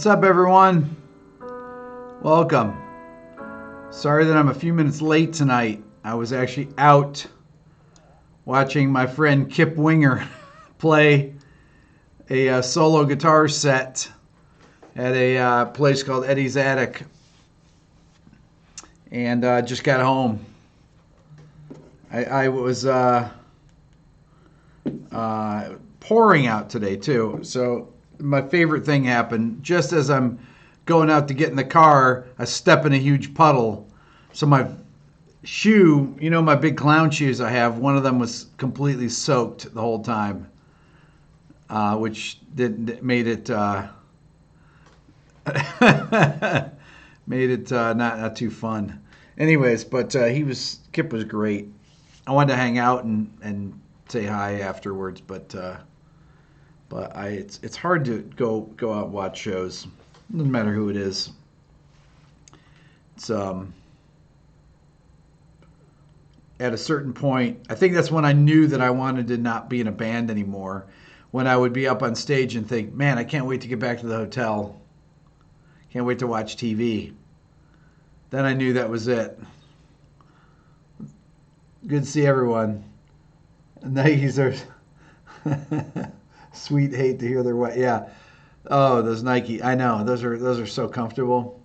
What's up, everyone? Welcome. Sorry that I'm a few minutes late tonight. I was actually out watching my friend Kip Winger play a solo guitar set at a place called Eddie's Attic, and just got home. I was pouring out today too, so my favorite thing happened. Just as I'm going out to get in the car, I step in a huge puddle. So my shoe, you know, my big clown shoes I have, one of them was completely soaked the whole time, which made it not too fun. Anyways, but Kip was great. I wanted to hang out and say hi afterwards, but it's hard to go out and watch shows. Doesn't matter who it is. It's at a certain point, I think that's when I knew that I wanted to not be in a band anymore. When I would be up on stage and think, man, I can't wait to get back to the hotel. Can't wait to watch TV. Then I knew that was it. Good to see everyone. Nikes are sweet. Hate to hear their way. Yeah. Oh, those Nike. I know. Those are so comfortable.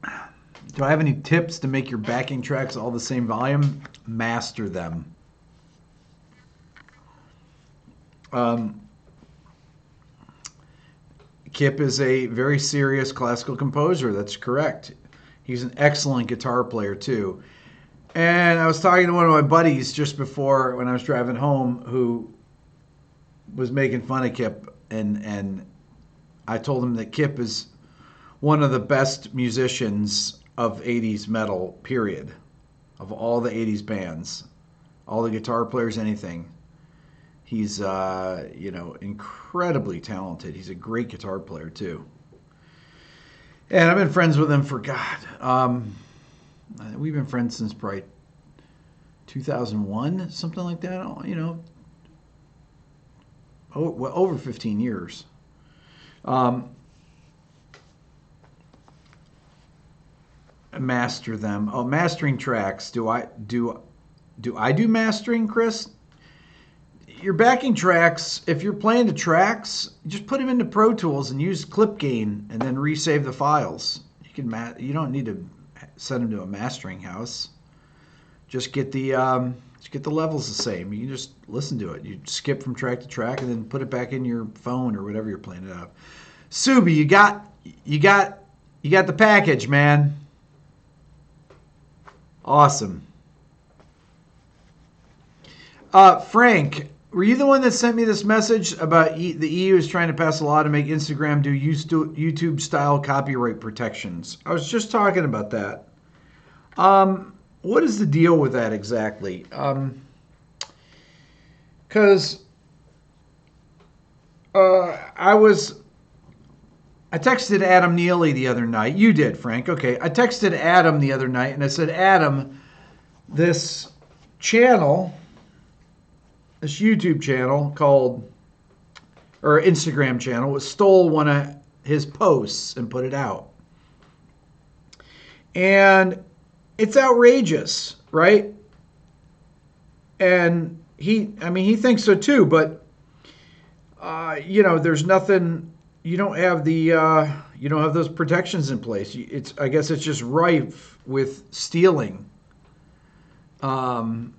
Do I have any tips to make your backing tracks all the same volume? Master them. Kip is a very serious classical composer. That's correct. He's an excellent guitar player too. And I was talking to one of my buddies just before when I was driving home who was making fun of Kip, and I told him that Kip is one of the best musicians of 80s metal, period. Of all the 80s bands, all the guitar players, anything. He's incredibly talented. He's a great guitar player too. And I've been friends with him for we've been friends since probably 2001, something like that. Over 15 years. Master them. Oh, mastering tracks. Do I do mastering, Chris? Your backing tracks, if you're playing the tracks, just put them into Pro Tools and use clip gain and then resave the files. You don't need to send them to a mastering house. Just get the levels the same. You can just listen to it. You skip from track to track and then put it back in your phone or whatever you're playing it out of. Subi, you got the package, man. Awesome. Frank, were you the one that sent me this message about the EU is trying to pass a law to make Instagram do YouTube-style copyright protections? I was just talking about that. What is the deal with that exactly? Because I texted Adam Neely the other night. You did, Frank. Okay. I texted Adam the other night and I said, Adam, this channel, this YouTube channel or Instagram channel, stole one of his posts and put it out. And it's outrageous, right? And he thinks so too, but there's nothing, you don't have those protections in place. I guess it's just rife with stealing. The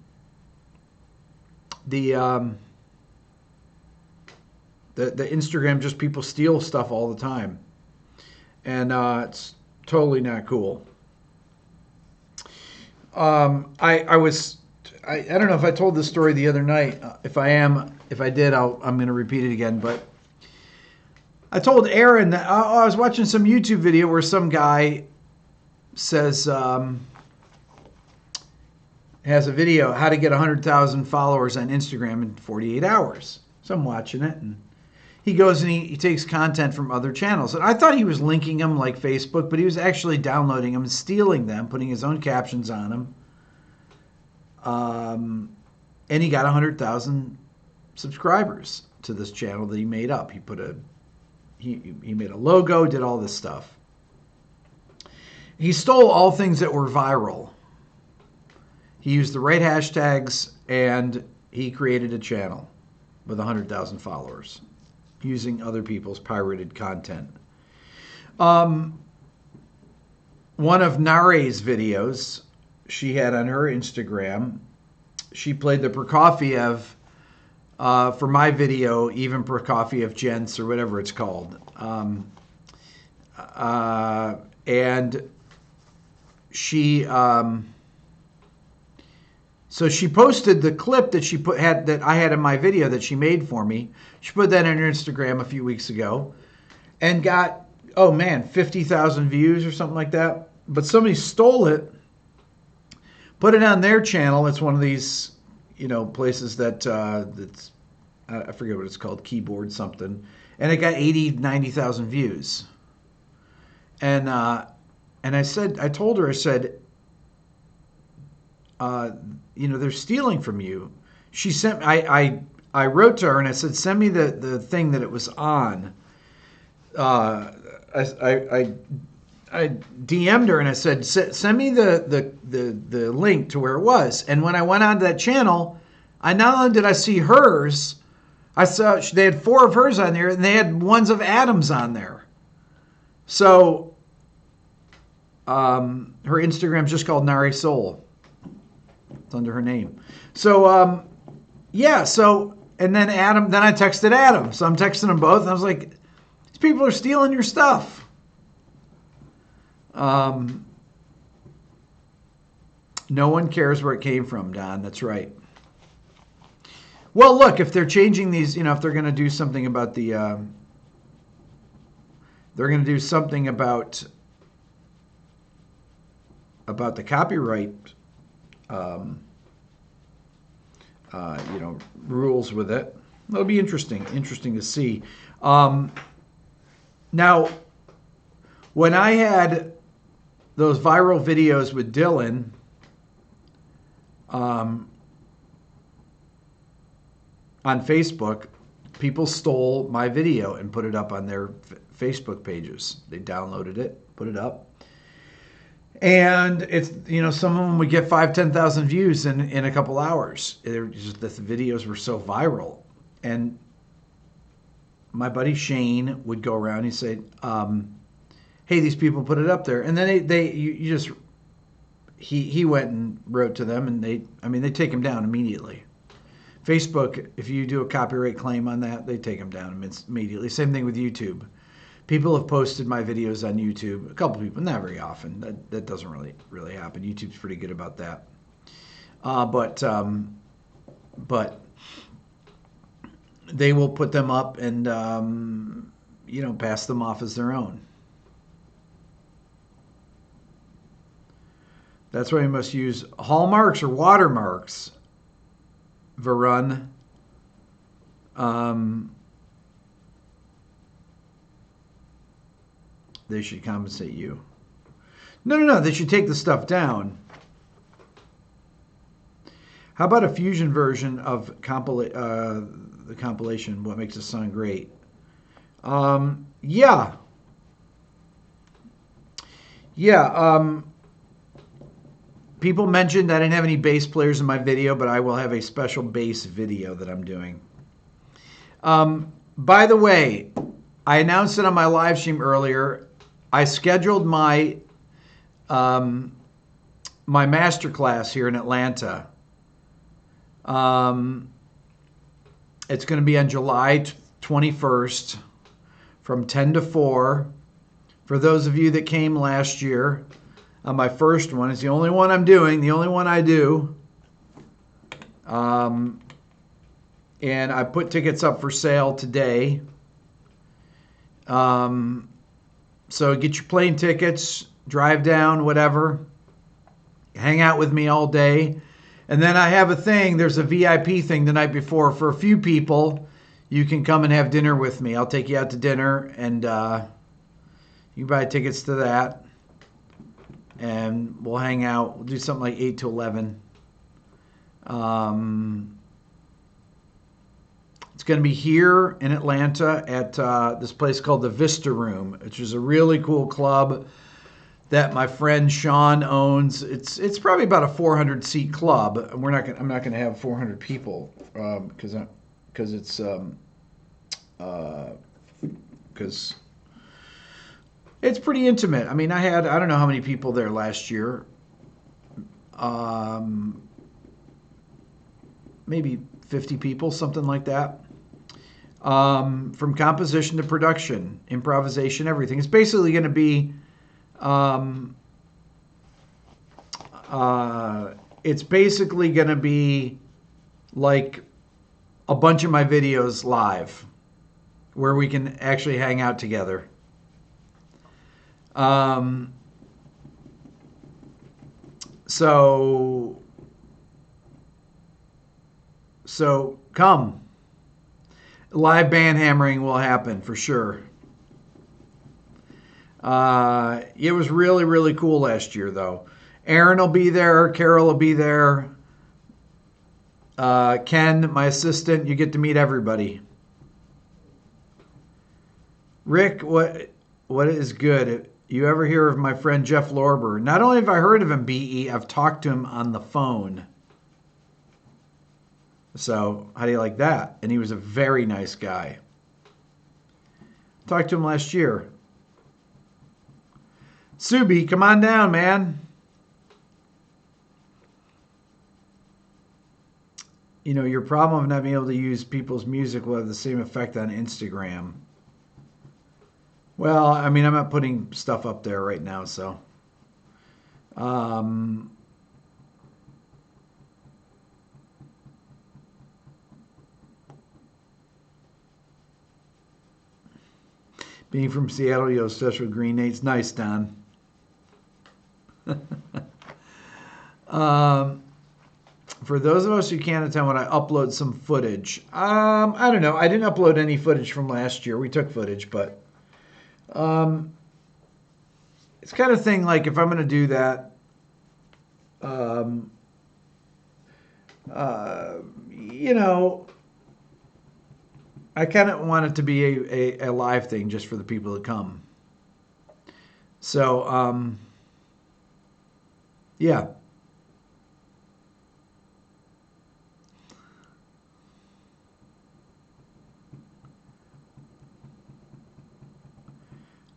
Instagram, just people steal stuff all the time, and it's totally not cool. I don't know if I told this story the other night. If I did, I'm going to repeat it again. But I told Aaron that I was watching some YouTube video where some guy says has a video how to get 100,000 followers on Instagram in 48 hours. So I'm watching it, and he goes and he takes content from other channels. And I thought he was linking them like Facebook, but he was actually downloading them and stealing them, putting his own captions on them. And he got 100,000 subscribers. to this channel that he made up. He made a logo, did all this stuff. He stole all things that were viral. He used the right hashtags, and he created a channel with 100,000 followers using other people's pirated content. One of Nare's videos she had on her Instagram, she played the Prokofiev for my video, even Prokofiev Gents or whatever it's called. And she, so she posted the clip that that I had in my video that she made for me. She put that on her Instagram a few weeks ago and got, oh man, 50,000 views or something like that. But somebody stole it, put it on their channel. It's one of these, places that's, I forget what it's called, keyboard something. And it got 80, 90,000 views. And I told her, I said, they're stealing from you. She sent, I wrote to her and I said, send me the thing that it was on. I DM'd her and I said, send me the link to where it was. And when I went onto that channel, I not only did I see hers, I saw they had 4 of hers on there, and they had ones of Adam's on there. So her Instagram's just called Nari Soul. It's under her name. So yeah. So and then Adam. Then I texted Adam. So I'm texting them both. And I was like, these people are stealing your stuff. No one cares where it came from, Don. That's right. Well, look, if they're changing these, if they're going to do something about the, about the copyright, rules with it, it'll be interesting to see. Now, when I had those viral videos with Dylan, on Facebook, people stole my video and put it up on their Facebook pages. They downloaded it, put it up. And it's, some of them would get 5,000-10,000 views in a couple hours. The videos were so viral. And my buddy Shane would go around and he'd say, hey, these people put it up there. And then he went and wrote to them, and they take him down immediately. Facebook, if you do a copyright claim on that, they take them down immediately. Same thing with YouTube. People have posted my videos on YouTube. A couple people, not very often. That doesn't really happen. YouTube's pretty good about that. But they will put them up and pass them off as their own. That's why you must use hallmarks or watermarks. Varun. They should compensate you. No. They should take the stuff down. How about a fusion version of the compilation, What Makes Us Sound Great? Yeah. People mentioned I didn't have any bass players in my video, but I will have a special bass video that I'm doing. By the way, I announced it on my live stream earlier. I scheduled my my masterclass here in Atlanta. It's going to be on July 21st from 10 to 4. For those of you that came last year, my first one is the only one I'm doing, the only one I do. And I put tickets up for sale today. So get your plane tickets, drive down, whatever. Hang out with me all day. And then I have a thing, there's a VIP thing the night before. For a few people, you can come and have dinner with me. I'll take you out to dinner, and you buy tickets to that. And we'll hang out. We'll do something like 8 to 11. It's going to be here in Atlanta at this place called the Vista Room, which is a really cool club that my friend Sean owns. It's probably about a 400 seat club. I'm not going to have 400 people because it's pretty intimate. I mean, I don't know how many people there last year. Maybe 50 people, something like that. From composition to production, improvisation, everything. It's basically going to be, it's basically going to be like a bunch of my videos live, where we can actually hang out together. So come. Live band hammering will happen for sure. It was really, really cool last year, though. Aaron will be there. Carol will be there. Ken, my assistant. You get to meet everybody. Rick, what is good? You ever hear of my friend Jeff Lorber? Not only have I heard of him, BE, I've talked to him on the phone. So, how do you like that? And he was a very nice guy. Talked to him last year. Subi, come on down, man. You know, your problem of not being able to use people's music will have the same effect on Instagram. Well, I mean, I'm not putting stuff up there right now, so. Being from Seattle, you have special green nates. Nice, Don. For those of us who can't attend, when I upload some footage, I don't know. I didn't upload any footage from last year. We took footage, but it's kind of thing like if I'm going to do that, you know, I kind of want it to be a live thing just for the people that come. So, yeah.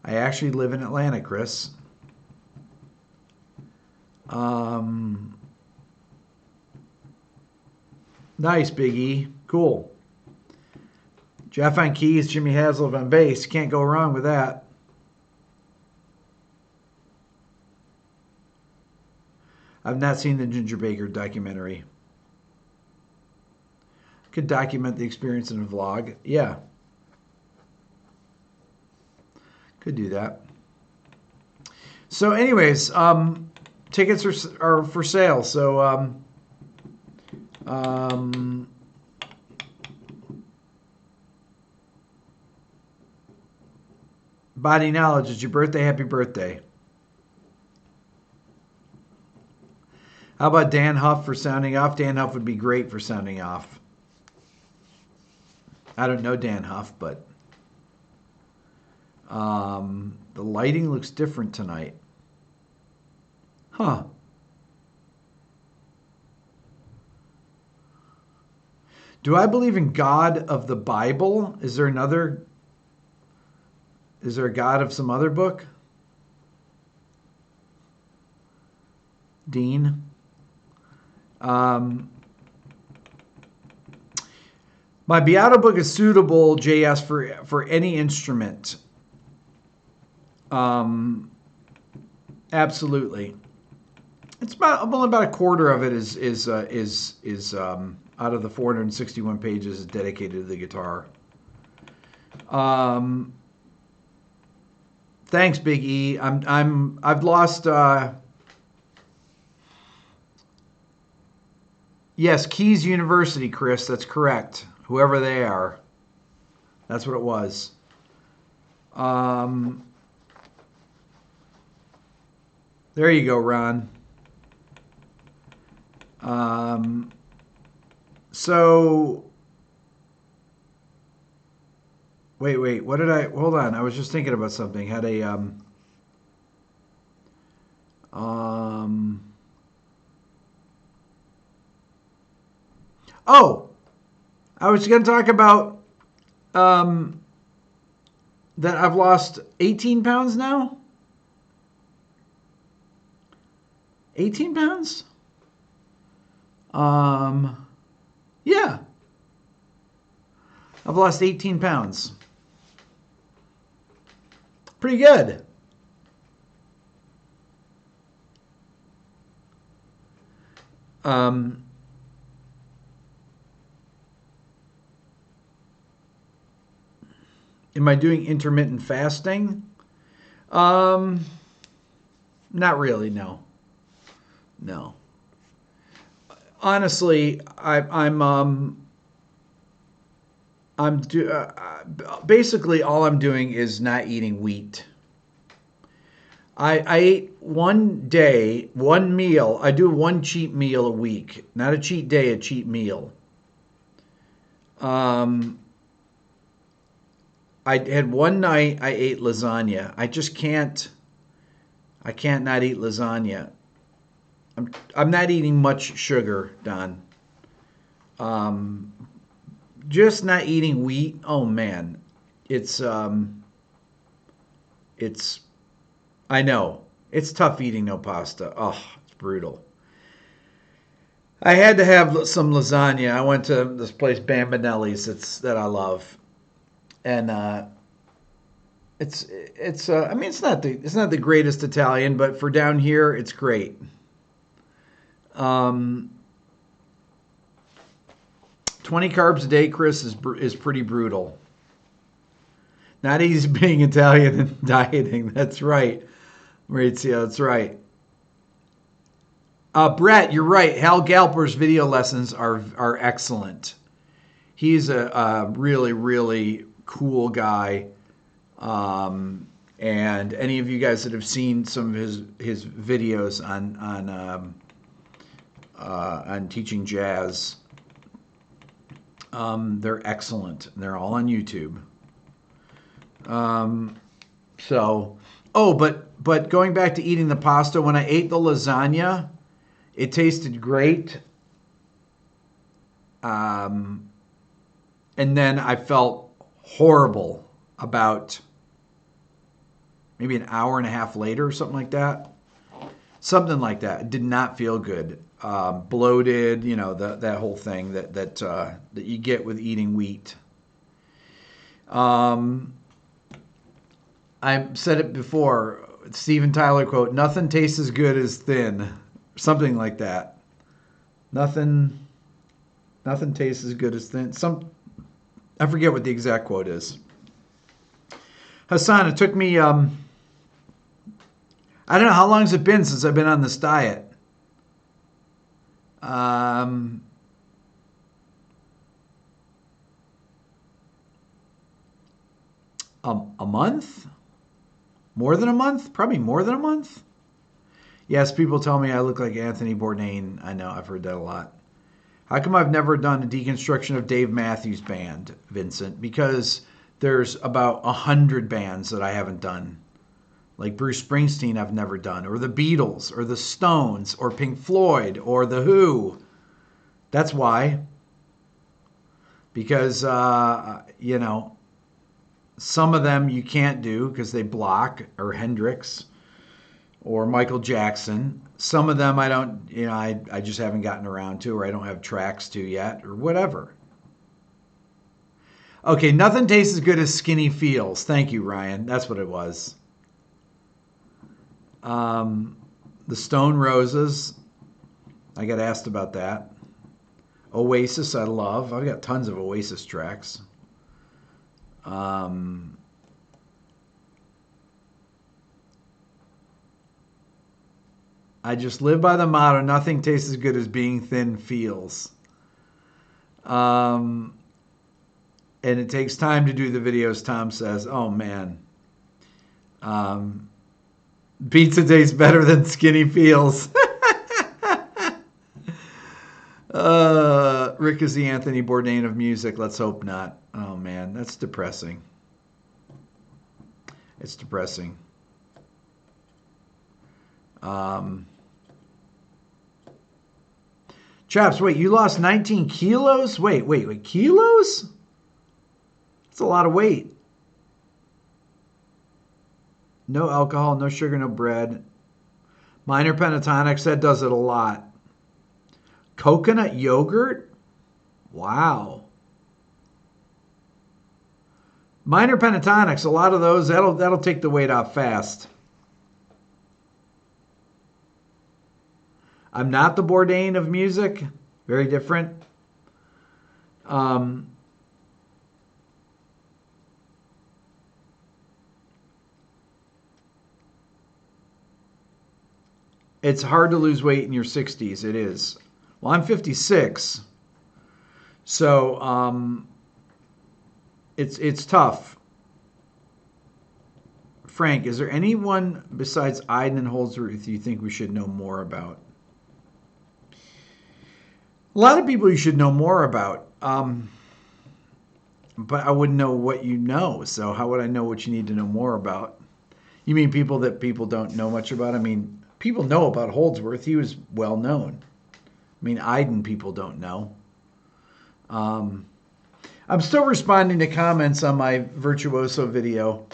I actually live in Atlanta, Chris. Nice, Big E. Cool. Jeff on keys, Jimmy Haslev on bass. Can't go wrong with that. I've not seen the Ginger Baker documentary. Could document the experience in a vlog. Yeah. Could do that. So anyways, tickets are for sale. So Body Knowledge, it's your birthday. Happy birthday. How about Dan Huff for sounding off? Dan Huff would be great for sounding off. I don't know Dan Huff, but the lighting looks different tonight. Huh. Do I believe in God of the Bible? Is there a God of some other book? Dean? My Beato book is suitable, JS, for any instrument. Absolutely. It's only about a quarter of it is out of the 461 pages is dedicated to the guitar. Thanks, Big E. I've lost. Yes, Keys University, Chris. That's correct. Whoever they are, that's what it was. There you go, Ron. So Wait. What did I? Hold on. I was just thinking about something. Had a um. Oh, I was going to talk about um that I've lost 18 pounds now. 18 pounds. Um. Yeah, I've lost 18 pounds. Pretty good. Um. Am I doing intermittent fasting? Um. Not really. No. No. Honestly, basically all I'm doing is not eating wheat. I ate one day, one meal. I do one cheat meal a week, not a cheat day, a cheat meal. Um, I had one night I ate lasagna. I just can't. I can't not eat lasagna. I'm not eating much sugar, Don. Um, just not eating wheat. Oh man, it's it's. I know it's tough eating no pasta. Oh, it's brutal. I had to have some lasagna. I went to this place Bambinelli's. It's that I love, and it's. I mean, it's not the greatest Italian, but for down here, it's great. Um, 20 carbs a day, Chris, is pretty brutal. Not easy being Italian and dieting. That's right, Maurizio. That's right. Brett, you're right. Hal Galper's video lessons are excellent. He's a really really cool guy. And any of you guys that have seen some of his videos on teaching jazz, they're excellent. They're all on YouTube. Um, so, oh, but going back to eating the pasta, when I ate the lasagna, it tasted great. Um, and then I felt horrible about maybe an hour and a half later or something like that. Something like that. It did not feel good. Bloated, that whole thing that you get with eating wheat. Um, I said it before. Steven Tyler quote: "Nothing tastes as good as thin." Something like that. Nothing, nothing tastes as good as thin. I forget what the exact quote is. Hassan, it took me. I don't know how long has it been since I've been on this diet. Um, a month? More than a month? Probably more than a month. Yes, people tell me I look like Anthony Bourdain. I know, I've heard that a lot. How come I've never done a deconstruction of Dave Matthews Band, Vincent? Because there's about 100 bands that I haven't done. Like Bruce Springsteen, I've never done, or the Beatles, or the Stones, or Pink Floyd, or the Who. That's why. Because, some of them you can't do because they block, or Hendrix, or Michael Jackson. Some of them I don't, I just haven't gotten around to, or I don't have tracks to yet, or whatever. Okay, nothing tastes as good as Skinny Feels. Thank you, Ryan. That's what it was. The Stone Roses. I got asked about that. Oasis, I love. I've got tons of Oasis tracks. I just live by the motto: nothing tastes as good as being thin feels. And it takes time to do the videos, Tom says. Oh, man. Pizza tastes better than Skinny Feels. Rick is the Anthony Bourdain of music. Let's hope not. Oh, man. That's depressing. It's depressing. Chaps, wait, you lost 19 kilos? Wait, kilos? That's a lot of weight. No alcohol, no sugar, no bread. Minor pentatonics, that does it a lot. Coconut yogurt? Wow. Minor pentatonics, a lot of those, that'll take the weight off fast. I'm not the Bourdain of music. Very different. It's hard to lose weight in your 60s. It is. Well, I'm 56. So it's tough. Frank, is there anyone besides Iden and Holdsworth you think we should know more about? A lot of people you should know more about. But I wouldn't know what you know. So how would I know what you need to know more about? You mean people that people don't know much about? I mean, people know about Holdsworth. He was well known. I mean, Iden people don't know. I'm still responding to comments on my Virtuoso video.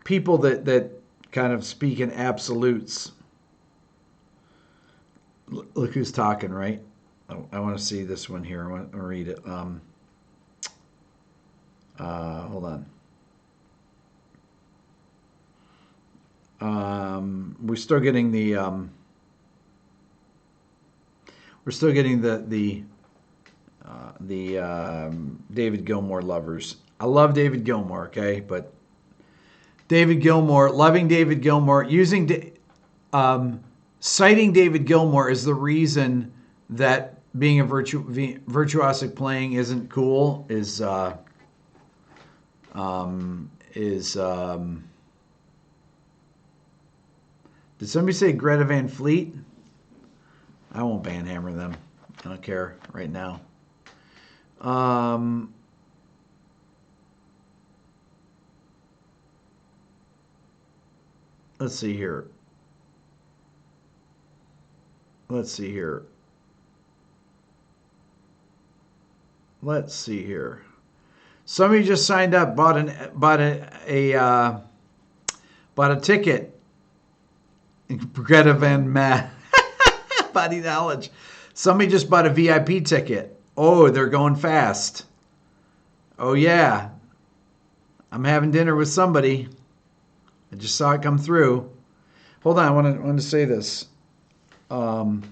People that kind of speak in absolutes. Look who's talking, right? I want to see this one here. I want to read it. Hold on. We're still getting the David Gilmour lovers. I love David Gilmour, okay, but David Gilmour, loving David Gilmour, citing David Gilmour is the reason that being a virtuosic playing isn't cool. Did somebody say Greta Van Fleet? I won't banhammer them. I don't care right now. Let's see here. Let's see here. Somebody just signed up, bought a ticket. Greta Van Matt. Body knowledge. Somebody just bought a VIP ticket. Oh, they're going fast. Oh yeah. I'm having dinner with somebody. I just saw it come through. Hold on, I want to say this. Oh,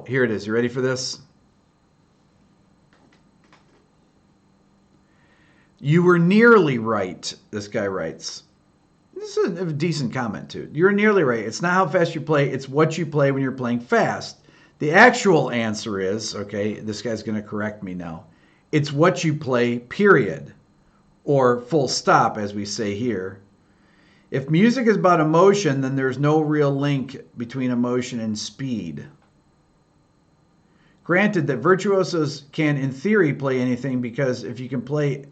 here it is. You ready for this? You were nearly right, this guy writes. This is a decent comment, too. You're nearly right. It's not how fast you play. It's what you play when you're playing fast. The actual answer is, okay, this guy's going to correct me now. It's what you play, period. Or full stop, as we say here. If music is about emotion, then there's no real link between emotion and speed. Granted that virtuosos can, in theory, play anything because if you can play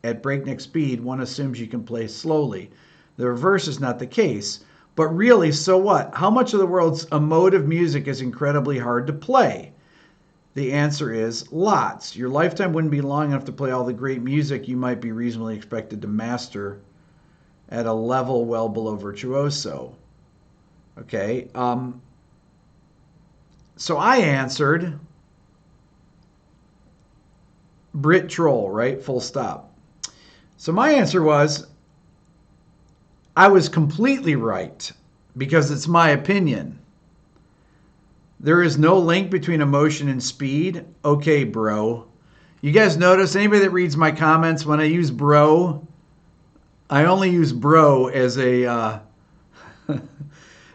at breakneck speed, one assumes you can play slowly. The reverse is not the case. But really, so what? How much of the world's emotive music is incredibly hard to play? The answer is lots. Your lifetime wouldn't be long enough to play all the great music you might be reasonably expected to master at a level well below virtuoso. Okay. So I answered Brit Troll, right? Full stop. So my answer was, I was completely right because it's my opinion. There is no link between emotion and speed. Okay, bro. You guys notice, anybody that reads my comments, when I use bro, I only use bro as a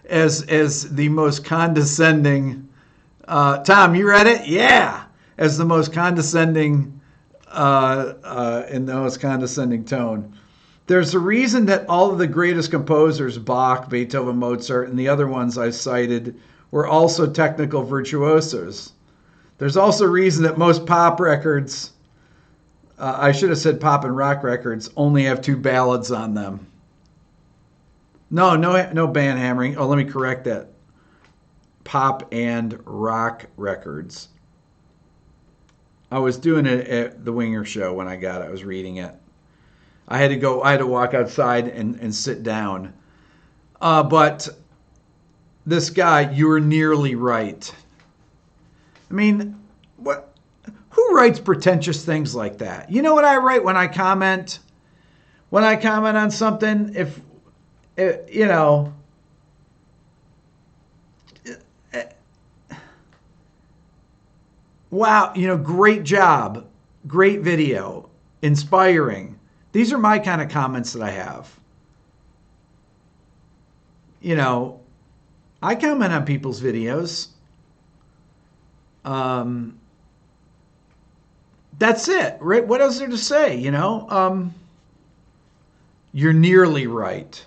as the most condescending. Tom, you read it? Yeah, as the most condescending in the most condescending tone. There's a reason that all of the greatest composers, Bach, Beethoven, Mozart, and the other ones I cited, were also technical virtuosos. There's also a reason that most pop records, I should have said pop and rock records, only have 2 ballads on them. No band hammering. Oh, let me correct that. Pop and rock records. I was doing it at the Winger show when I got it. I was reading it. I had to walk outside and sit down. But this guy, you were nearly right. I mean, what? Who writes pretentious things like that? You know what I write when I comment? When I comment on something, if you know, wow, great job, great video, inspiring. These are my kind of comments that I have. I comment on people's videos. That's it, right? What else is there to say? You're nearly right.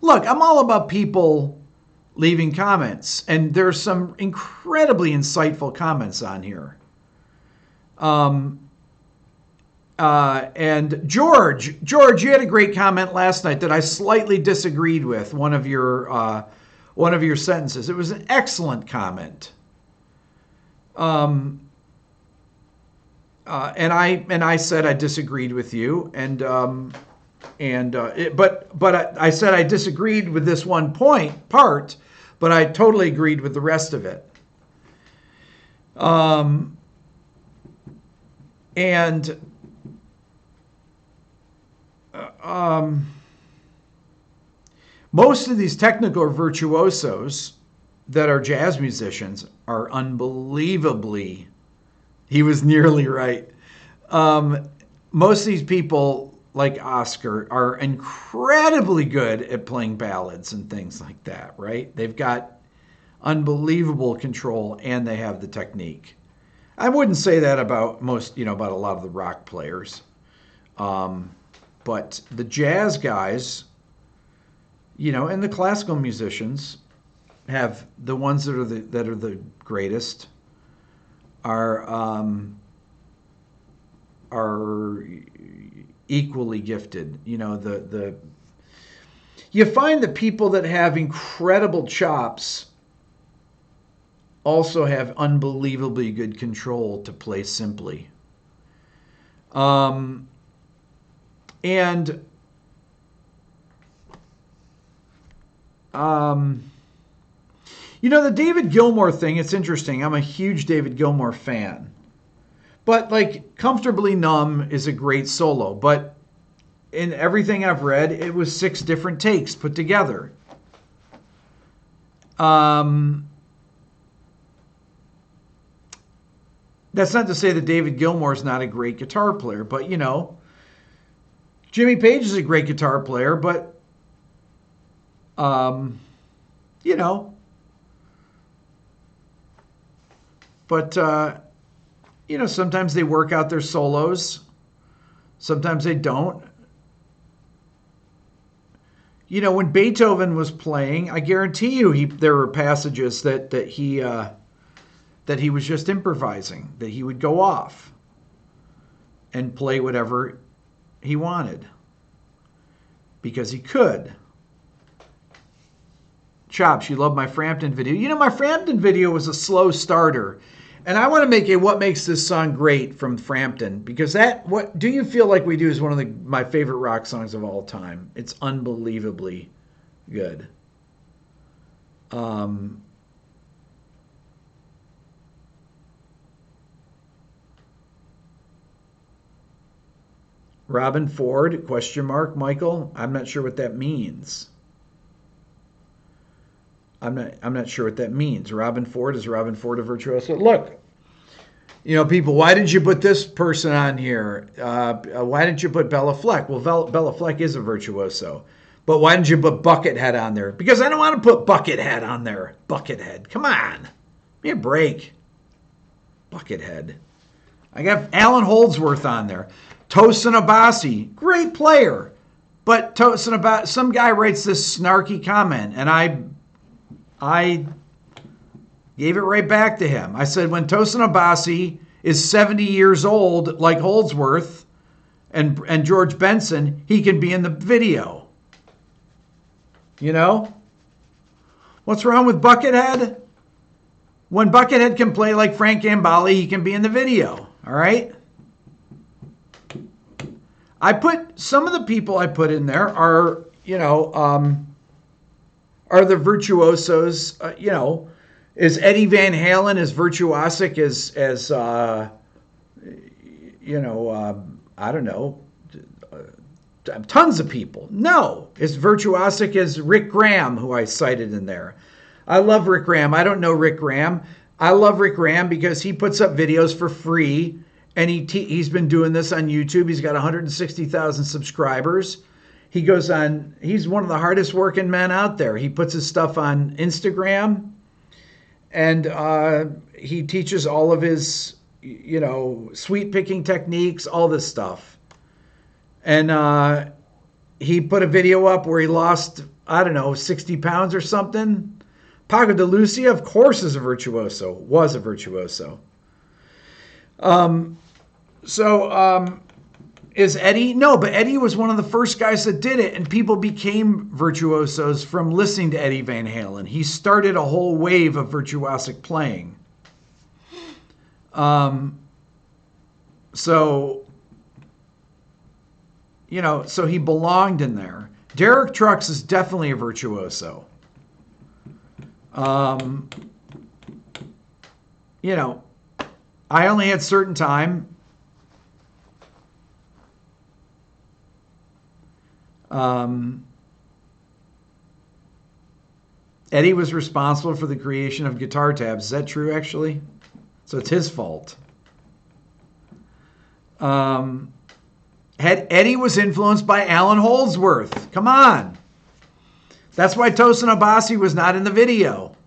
Look, I'm all about people leaving comments, and there's some incredibly insightful comments on here. And George, you had a great comment last night that I slightly disagreed with one of your sentences. It was an excellent comment. And I said I disagreed with you, but I said I disagreed with this one part, but I totally agreed with the rest of it. Most of these technical virtuosos that are jazz musicians are unbelievably, he was nearly right. Most of these people, like Oscar, are incredibly good at playing ballads and things like that, right? They've got unbelievable control and they have the technique. I wouldn't say that about about a lot of the rock players. But the jazz guys, and the classical musicians have the ones that are the greatest are equally gifted. You find the people that have incredible chops also have unbelievably good control to play simply. And the David Gilmour thing, it's interesting. I'm a huge David Gilmour fan. But like Comfortably Numb is a great solo, but in everything I've read, it was 6 different takes put together. That's not to say that David Gilmour is not a great guitar player, but Jimmy Page is a great guitar player, but sometimes they work out their solos, sometimes they don't. When Beethoven was playing, I guarantee you there were passages that he was just improvising, that he would go off and play whatever he wanted because he could. Chops, you love my Frampton video. My Frampton video was a slow starter. And I want to make a What Makes This Song Great from Frampton, because What Do You Feel Like We Do is one of my favorite rock songs of all time. It's unbelievably good. Robin Ford, ? Michael? I'm not sure what that means. I'm not sure what that means. Robin Ford, is Robin Ford a virtuoso? Look, people, why didn't you put this person on here? Why didn't you put Bella Fleck? Well, Bella Fleck is a virtuoso. But why didn't you put Buckethead on there? Because I don't want to put Buckethead on there. Buckethead. Come on. Give me a break. Buckethead. I got Alan Holdsworth on there. Tosin Abasi, great player. But Tosin Abasi, some guy writes this snarky comment, and I Gave it right back to him. I said, when Tosin Abasi is 70 years old, like Holdsworth and George Benson, he can be in the video. You know? What's wrong with Buckethead? When Buckethead can play like Frank Gambale, he can be in the video. All right? Some of the people I put in there are, are the virtuosos. Is Eddie Van Halen as virtuosic as I don't know, tons of people? No. As virtuosic as Rick Graham, who I cited in there. I love Rick Graham. I don't know Rick Graham. I love Rick Graham because he puts up videos for free, and he's been doing this on YouTube. He's got 160,000 subscribers. He's one of the hardest working men out there. He puts his stuff on Instagram, and he teaches all of his, sweet picking techniques, all this stuff. And he put a video up where he lost, 60 pounds or something. Paco de Lucia, of course, was a virtuoso. Is Eddie? No, but Eddie was one of the first guys that did it, and people became virtuosos from listening to Eddie Van Halen. He started a whole wave of virtuosic playing. So he belonged in there. Derek Trucks is definitely a virtuoso. I only had certain time. Eddie was responsible for the creation of guitar tabs. Is that true, actually? So it's his fault. Eddie was influenced by Alan Holdsworth. Come on. That's why Tosin Abasi was not in the video.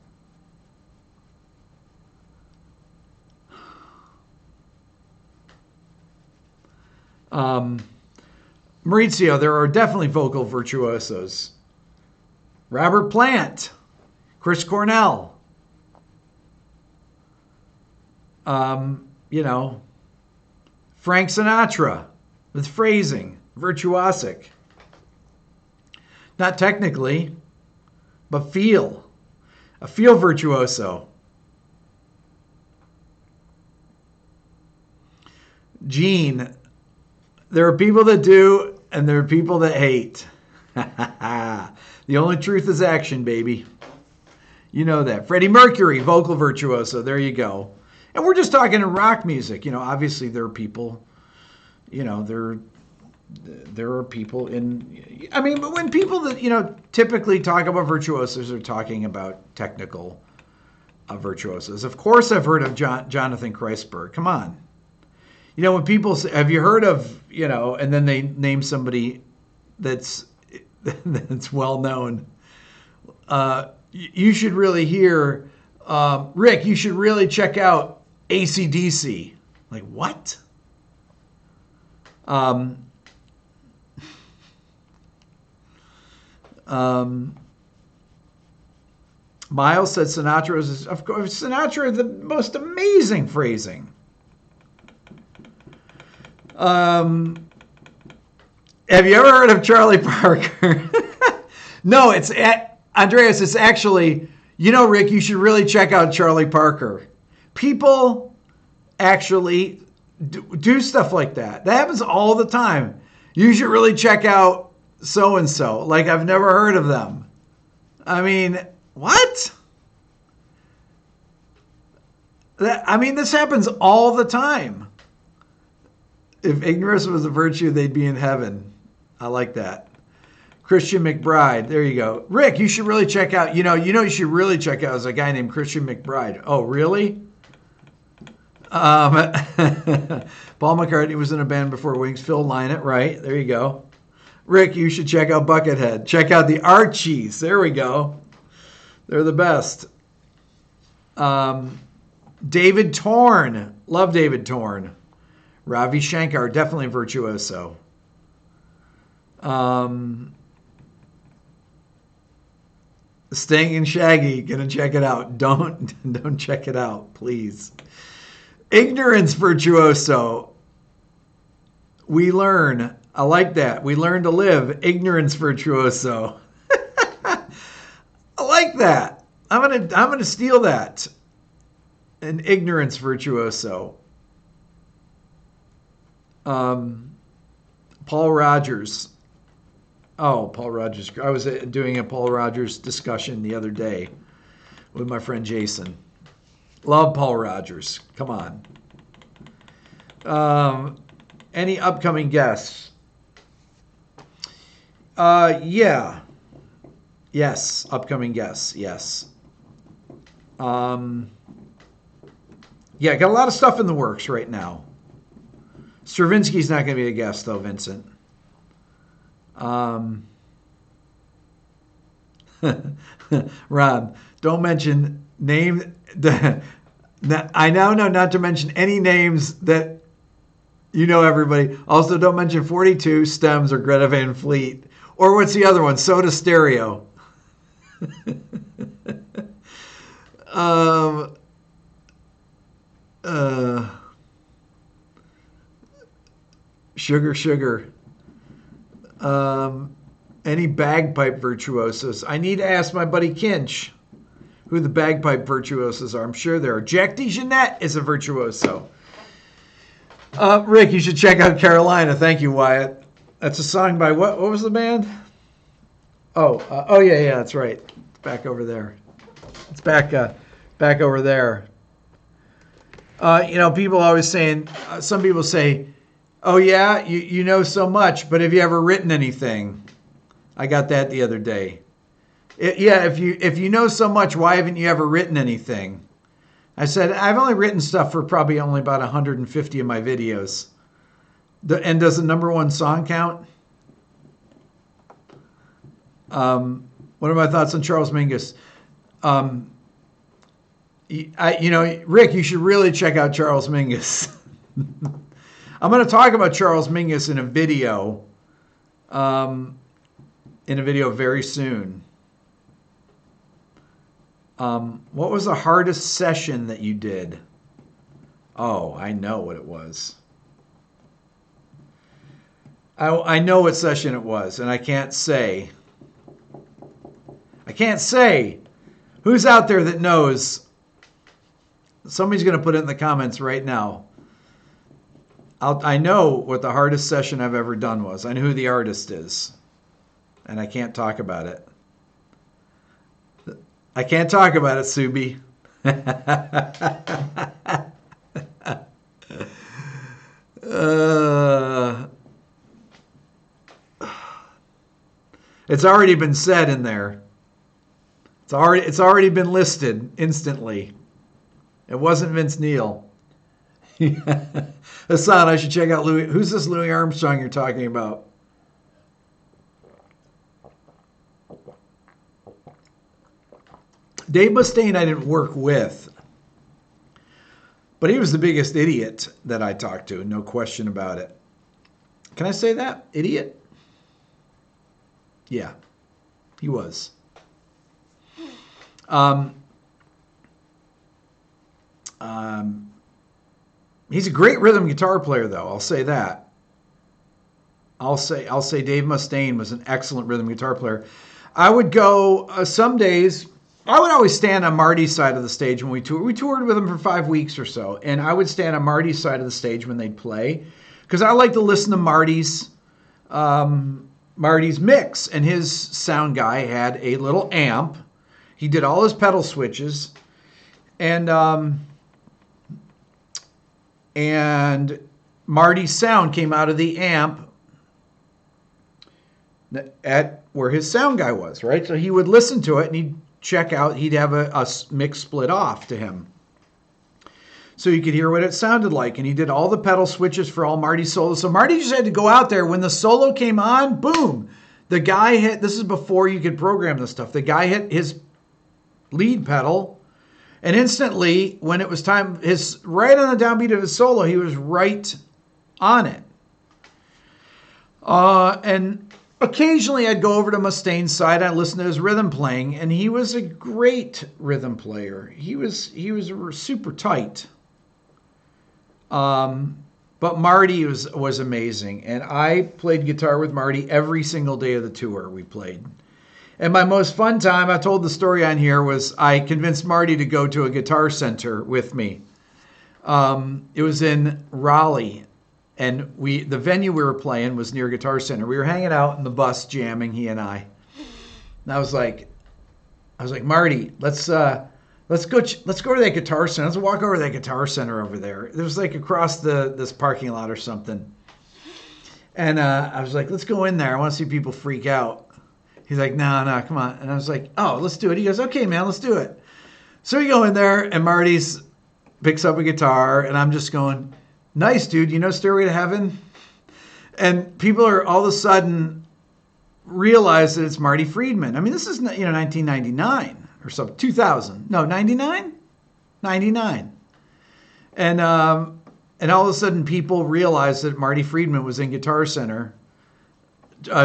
Maurizio, there are definitely vocal virtuosos. Robert Plant, Chris Cornell, Frank Sinatra with phrasing, virtuosic. Not technically, but feel. A feel virtuoso. Gene, there are people that do, and there are people that hate. The only truth is action, baby. You know that. Freddie Mercury, vocal virtuoso. There you go. And we're just talking in rock music. Obviously there are people, there are people but when people that, typically talk about virtuosos are talking about technical virtuosos. Of course I've heard of Jonathan Kreisberg. Come on. When people say, have you heard of, and then they name somebody that's well known. You should really hear, Rick, you should really check out AC/DC. Like, what? Miles said Sinatra is, of course, Sinatra, the most amazing phrasing. Have you ever heard of Charlie Parker? No, Andreas, it's actually, Rick, you should really check out Charlie Parker. People actually do stuff like that. That happens all the time. You should really check out so-and-so. Like, I've never heard of them. I mean, what? This happens all the time. If ignorance was a virtue, they'd be in heaven. I like that. Christian McBride. There you go. Rick, you should really check out, you should really check out is a guy named Christian McBride. Oh, really? Paul McCartney was in a band before Wings. Phil Lynott, right? There you go. Rick, you should check out Buckethead. Check out the Archies. There we go. They're the best. David Torn. Love David Torn. Ravi Shankar, definitely virtuoso. Sting and Shaggy, gonna check it out. Don't check it out, please. Ignorance virtuoso. We learn. I like that. We learn to live. Ignorance virtuoso. I like that. I'm gonna steal that. An ignorance virtuoso. Paul Rogers. Oh, Paul Rogers. I was doing a Paul Rogers discussion the other day with my friend Jason. Love Paul Rogers. Come on. Any upcoming guests? Yeah. Yes. Upcoming guests. Yes. Yeah, got a lot of stuff in the works right now. Stravinsky's not going to be a guest, though, Vincent. Rob, don't mention name. I now know not to mention any names that you know everybody. Also, don't mention 42 Stems or Greta Van Fleet. Or what's the other one? Soda Stereo. Sugar. Any bagpipe virtuosos? I need to ask my buddy Kinch who the bagpipe virtuosos are. I'm sure there are. Jack DeJohnette is a virtuoso. Rick, you should check out Carolina. Thank you, Wyatt. That's a song by what? What was the band? Oh yeah, that's right. It's back over there. It's back over there. People always saying. Some people say, "Oh yeah, you know so much, but have you ever written anything?" I got that the other day. If you know so much, why haven't you ever written anything? I said, I've only written stuff for probably only about 150 of my videos. And does the number one song count? What are my thoughts on Charles Mingus? Rick, you should really check out Charles Mingus. I'm going to talk about Charles Mingus in a video. Very soon. What was the hardest session that you did? Oh, I know what it was. I know what session it was, and I can't say. Who's out there that knows? Somebody's going to put it in the comments right now. I know what the hardest session I've ever done was. I know who the artist is. And I can't talk about it. I can't talk about it, Subi. It's already been said in there. It's already been listed instantly. It wasn't Vince Neil. Hassan, I should check out Louis. Who's this Louis Armstrong you're talking about? Dave Mustaine I didn't work with, but he was the biggest idiot that I talked to, no question about it. Can I say that? Idiot? Yeah, he was. He's a great rhythm guitar player, though. I'll say that. I'll say Dave Mustaine was an excellent rhythm guitar player. I would go some days. I would always stand on Marty's side of the stage when we toured. We toured with him for 5 weeks or so, and I would stand on Marty's side of the stage when they'd play, because I like to listen to Marty's mix. And his sound guy had a little amp. He did all his pedal switches, and Marty's sound came out of the amp at where his sound guy was, right? So he would listen to it, and he'd have a mix split off to him, so you could hear what it sounded like. And he did all the pedal switches for all Marty's solos. So Marty just had to go out there when the solo came on, boom, the guy hit. This is before you could program this stuff. The guy hit his lead pedal, and instantly, when it was time, right on the downbeat of his solo, he was right on it. And occasionally I'd go over to Mustaine's side. I'd listen to his rhythm playing, and he was a great rhythm player. He was super tight. But Marty was amazing, and I played guitar with Marty every single day of the tour we played. And my most fun time, I told the story on here, was I convinced Marty to go to a guitar center with me. It was in Raleigh, and the venue we were playing was near Guitar Center. We were hanging out in the bus jamming, he and I. And I was like, Marty, let's go to that Guitar Center. Let's walk over to that Guitar Center over there. It was like across this parking lot or something. And I was like, let's go in there. I want to see people freak out. He's like, no, come on. And I was like, oh, let's do it. He goes, okay, man, let's do it. So we go in there, and Marty's picks up a guitar, and I'm just going, nice, dude. You know Stairway to Heaven? And people are all of a sudden realize that it's Marty Friedman. I mean, this is 1999 or something, 2000. No, 99? 99. And all of a sudden people realize that Marty Friedman was in Guitar Center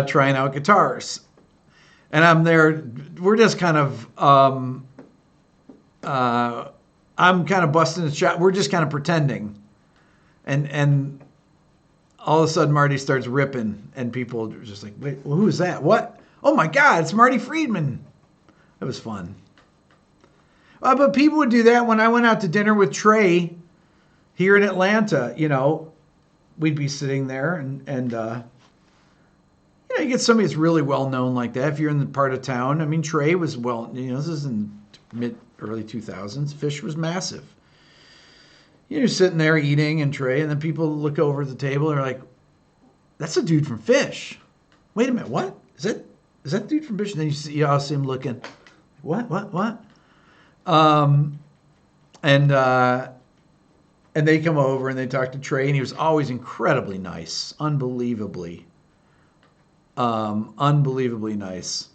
trying out guitars. And I'm there. We're just kind of, I'm kind of busting the shot. We're just kind of pretending. And all of a sudden Marty starts ripping, and people are just like, wait, well, who is that? What? Oh my God, it's Marty Friedman. It was fun. But people would do that when I went out to dinner with Trey here in Atlanta. We'd be sitting there, and you get somebody that's really well known like that. If you're in the part of town, I mean, Trey was this is in early 2000s. Fish was massive. You're sitting there eating and Trey, and then people look over at the table and are like, that's a dude from Fish. Wait a minute, what? Is that dude from Fish? And then you all see him looking, what? And they come over and they talk to Trey, and he was always incredibly nice, unbelievably nice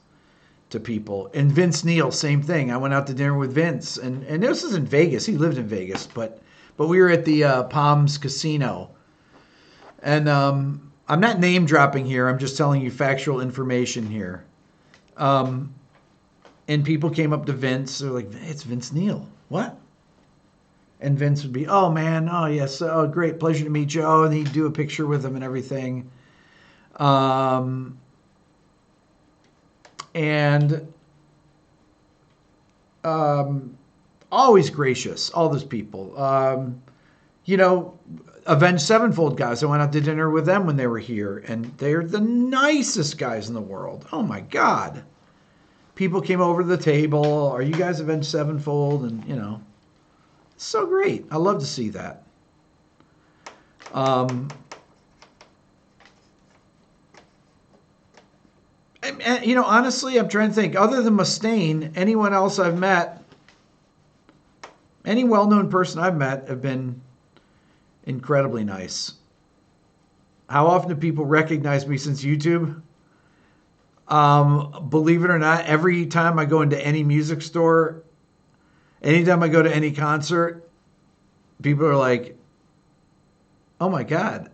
to people. And Vince Neil, same thing. I went out to dinner with Vince, and this is in Vegas. He lived in Vegas, but we were at the Palms Casino. And I'm not name dropping here. I'm just telling you factual information here. And people came up to Vince. They're like, hey, it's Vince Neil. What? And Vince would be, oh, man. Oh, yes. Oh, great. Pleasure to meet you. Oh, and he'd do a picture with him and everything. Always gracious, all those people. Avenged Sevenfold guys, I went out to dinner with them when they were here, and they're the nicest guys in the world. Oh my God. People came over to the table, are you guys Avenged Sevenfold? And, it's so great. I love to see that. Honestly, I'm trying to think. Other than Mustaine, anyone else I've met, any well-known person I've met, have been incredibly nice. How often do people recognize me since YouTube? Believe it or not, every time I go into any music store, anytime I go to any concert, people are like, oh my God,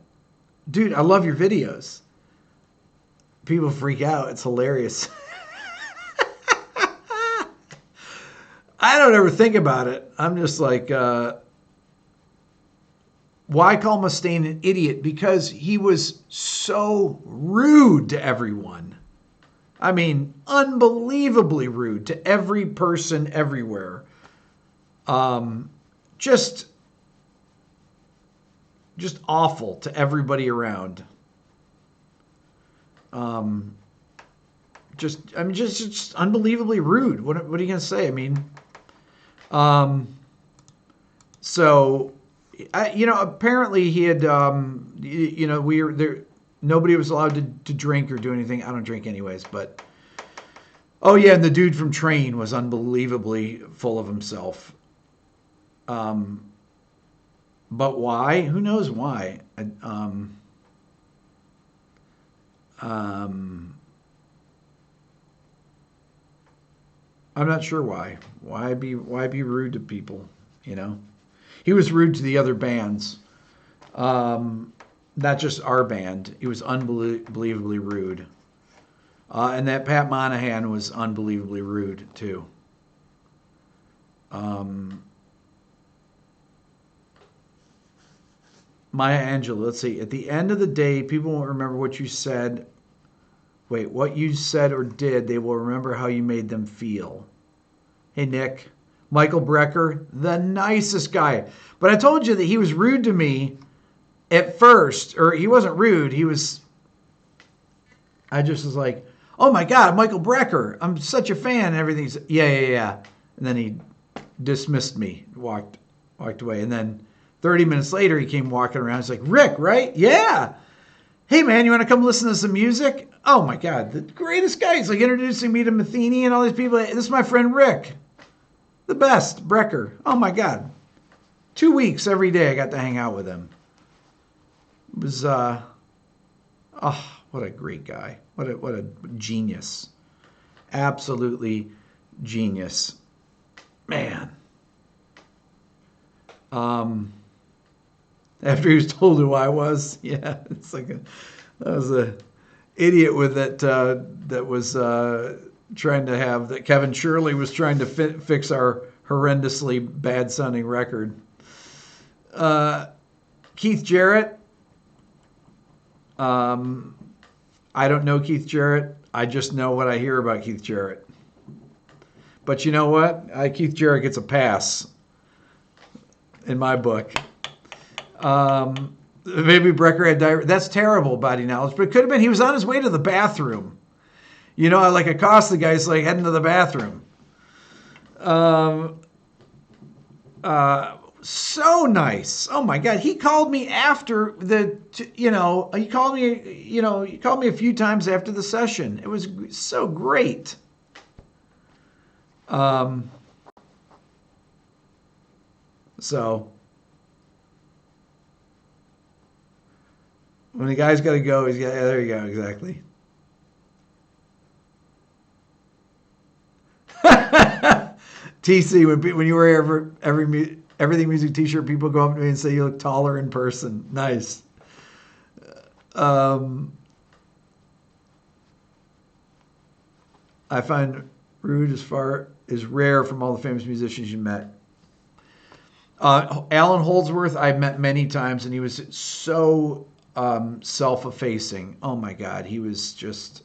dude, I love your videos. People freak out. It's hilarious. I don't ever think about it. I'm just like, why call Mustaine an idiot? Because he was so rude to everyone. I mean, unbelievably rude to every person everywhere. Just awful to everybody around. Just unbelievably rude. What are you going to say? I mean, so, apparently he had, we were there. Nobody was allowed to drink or do anything. I don't drink anyways, but, oh yeah. And the dude from Train was unbelievably full of himself. But why? Who knows why? I'm not sure why. Why be rude to people? He was rude to the other bands, not just our band. He was unbelievably rude. And that Pat Monahan was unbelievably rude too. Maya Angelou, let's see. At the end of the day, people won't remember what you said. Wait, what you said or did, they will remember how you made them feel. Hey, Nick. Michael Brecker, the nicest guy. But I told you that he was rude to me at first. Or he wasn't rude. I just was like, oh my God, Michael Brecker. I'm such a fan. And everything's, yeah. And then he dismissed me, walked away. And then 30 minutes later, he came walking around. He's like, Rick, right? Yeah. Hey, man, you want to come listen to some music? Oh, my God, the greatest guy. He's like introducing me to Matheny and all these people. This is my friend Rick. The best, Brecker. Oh, my God. 2 weeks every day I got to hang out with him. It was, what a great guy. What a genius. Absolutely genius. Man. After he was told who I was, yeah, it's like that was a idiot with it that was trying to have that Kevin Shirley was trying to fix our horrendously bad sounding record. Keith Jarrett. I don't know Keith Jarrett. I just know what I hear about Keith Jarrett. But you know what? Keith Jarrett gets a pass in my book. Maybe Brecker had diarrhea. That's terrible body knowledge, but it could have been he was on his way to the bathroom. You know, I like accost the guy. He's like heading to the bathroom. So nice. Oh my God. He called me after he called me a few times after the session. It was so great. So when the guy's got to go, there you go. Exactly. TC, when you wear everything music t-shirt, people go up to me and say you look taller in person. Nice. I find rude is rare from all the famous musicians you met. Alan Holdsworth I've met many times, and he was so self-effacing. Oh my God, he was just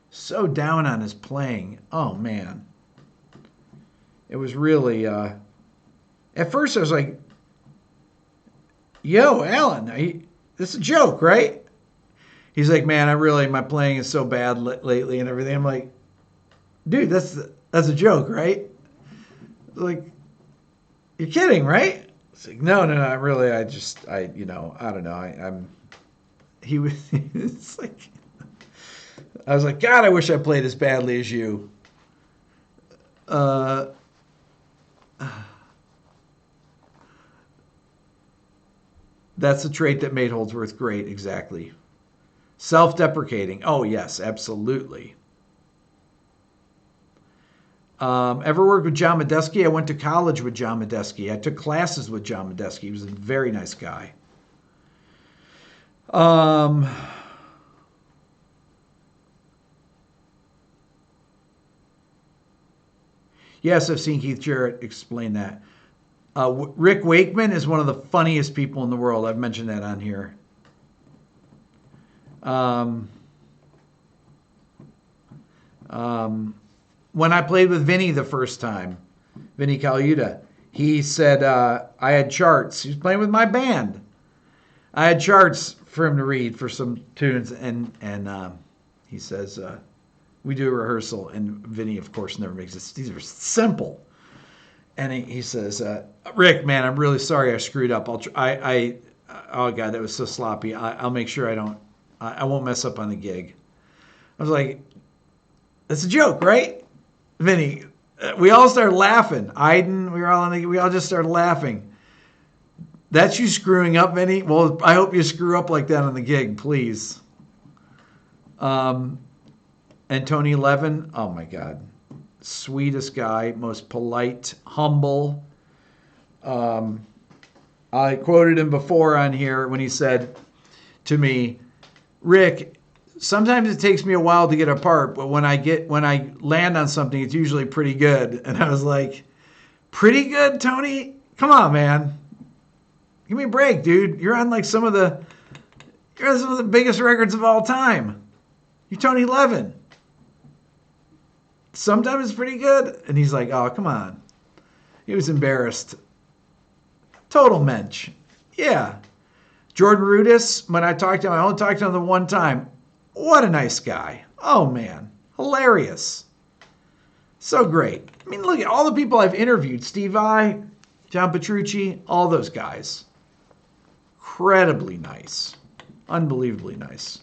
so down on his playing. Oh man. It was really, at first I was like, yo, Alan, this is a joke, right? He's like, man, my playing is so bad lately and everything. I'm like, dude, that's a joke, right? Like, you're kidding, right? It's like, no, really, I don't know. He was, it's like, I was like, God, I wish I played as badly as you. That's the trait that made Holdsworth great, exactly. Self-deprecating. Oh, yes, absolutely. Ever worked with John Medeski? I went to college with John Medeski. I took classes with John Medeski. He was a very nice guy. Yes, I've seen Keith Jarrett explain that. Rick Wakeman is one of the funniest people in the world. I've mentioned that on here. When I played with Vinny the first time, Vinny Caluta, he said I had charts. He was playing with my band. I had charts for him to read for some tunes, and he says, we do a rehearsal, and Vinny, of course, never makes this. These are simple. And he says, Rick, man, I'm really sorry I screwed up. Oh God, that was so sloppy. I'll make sure I won't mess up on the gig. I was like, that's a joke, right? Vinny, we all started laughing. Iden, we all just started laughing. That's you screwing up, Vinny? Well, I hope you screw up like that on the gig, please. And Tony Levin, oh my God. Sweetest guy, most polite, humble. I quoted him before on here when he said to me, Rick, sometimes it takes me a while to get a part, but when I land on something, it's usually pretty good. And I was like, pretty good, Tony? Come on, man. Give me a break, dude. You're on like some of the biggest records of all time. You're Tony Levin. Sometimes it's pretty good. And he's like, oh, come on. He was embarrassed. Total mensch. Yeah. Jordan Rudess, when I talked to him, I only talked to him the one time. What a nice guy. Oh, man. Hilarious. So great. I mean, look at all the people I've interviewed. Steve Vai, John Petrucci, all those guys. Incredibly nice. Unbelievably nice.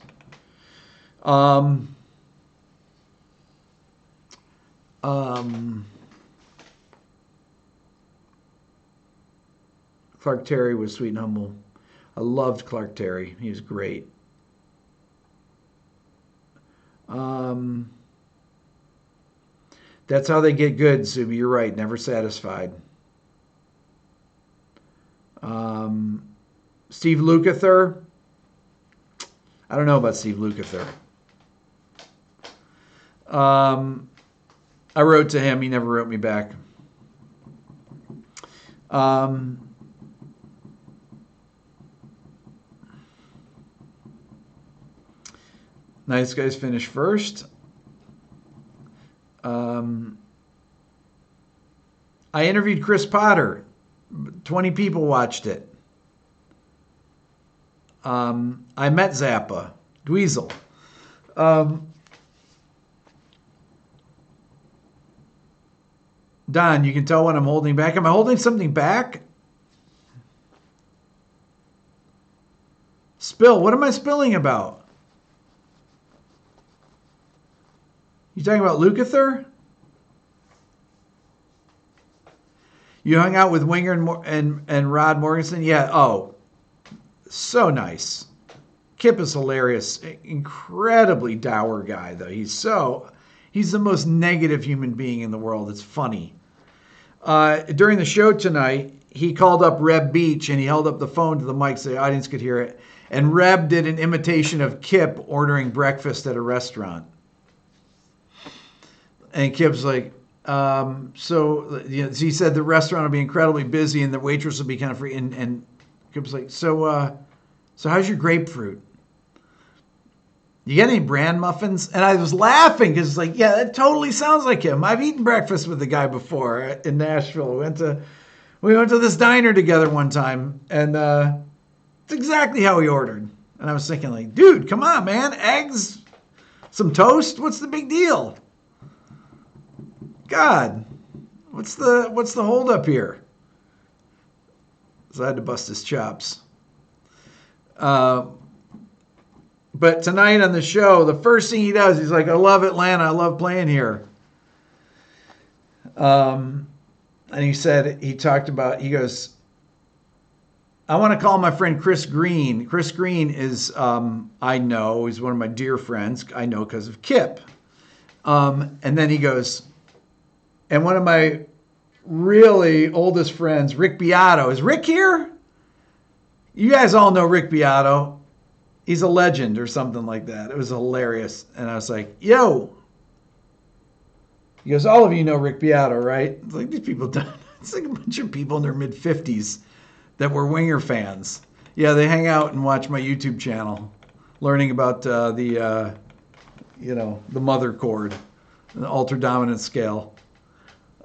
Clark Terry was sweet and humble. I loved Clark Terry. He was great. That's how they get good, Zuby. You're right. Never satisfied. Steve Lukather. I don't know about Steve Lukather. I wrote to him. He never wrote me back. Nice guys finish first. I interviewed Chris Potter. 20 people watched it. I met Zappa, Dweezil. Don, you can tell when I'm holding back. Am I holding something back? Spill. What am I spilling about? You talking about Lukather? You hung out with Winger and Rod Morgensen? Yeah. Oh, so nice. Kip is hilarious. Incredibly dour guy, though. He's the most negative human being in the world. It's funny. During the show tonight, he called up Reb Beach and he held up the phone to the mic so the audience could hear it. And Reb did an imitation of Kip ordering breakfast at a restaurant. And Kip's like, so he said the restaurant will be incredibly busy and the waitress will be kind of free. And Kip's like, so how's your grapefruit? You got any bran muffins? And I was laughing because it's like, yeah, that totally sounds like him. I've eaten breakfast with the guy before in Nashville. We went to this diner together one time, and it's exactly how he ordered. And I was thinking, like, dude, come on, man, eggs, some toast. What's the big deal? God, what's the holdup here? So I had to bust his chops. But tonight on the show, the first thing he does, he's like, I love Atlanta. I love playing here. And he goes, I want to call my friend Chris Green. Chris Green is, I know, he's one of my dear friends. I know because of Kip. And then he goes, and one of my really oldest friends, Rick Beato. Is Rick here? You guys all know Rick Beato. He's a legend or something like that. It was hilarious. And I was like, yo. He goes, all of you know Rick Beato, right? It's like, these people don't. It's like a bunch of people in their mid-50s that were Winger fans. Yeah, they hang out and watch my YouTube channel, learning about the mother chord, the alter dominant scale.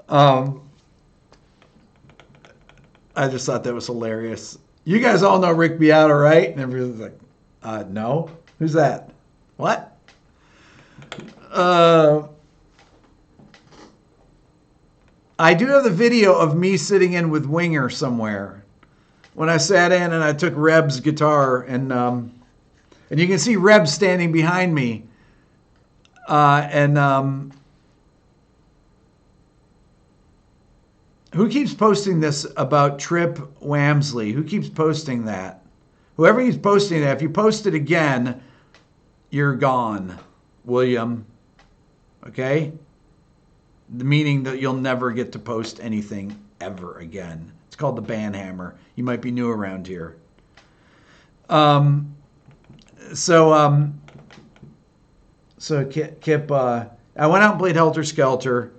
I just thought that was hilarious. You guys all know Rick Beato, right? And everybody's like, no. Who's that? What? I do have the video of me sitting in with Winger somewhere. When I sat in and I took Reb's guitar, and you can see Reb standing behind me. Who keeps posting this about Trip Wamsley? Who keeps posting that? Whoever keeps posting that, if you post it again, you're gone, William. Okay? Meaning that you'll never get to post anything ever again. It's called the ban hammer. You might be new around here. So Kip, I went out and played Helter Skelter.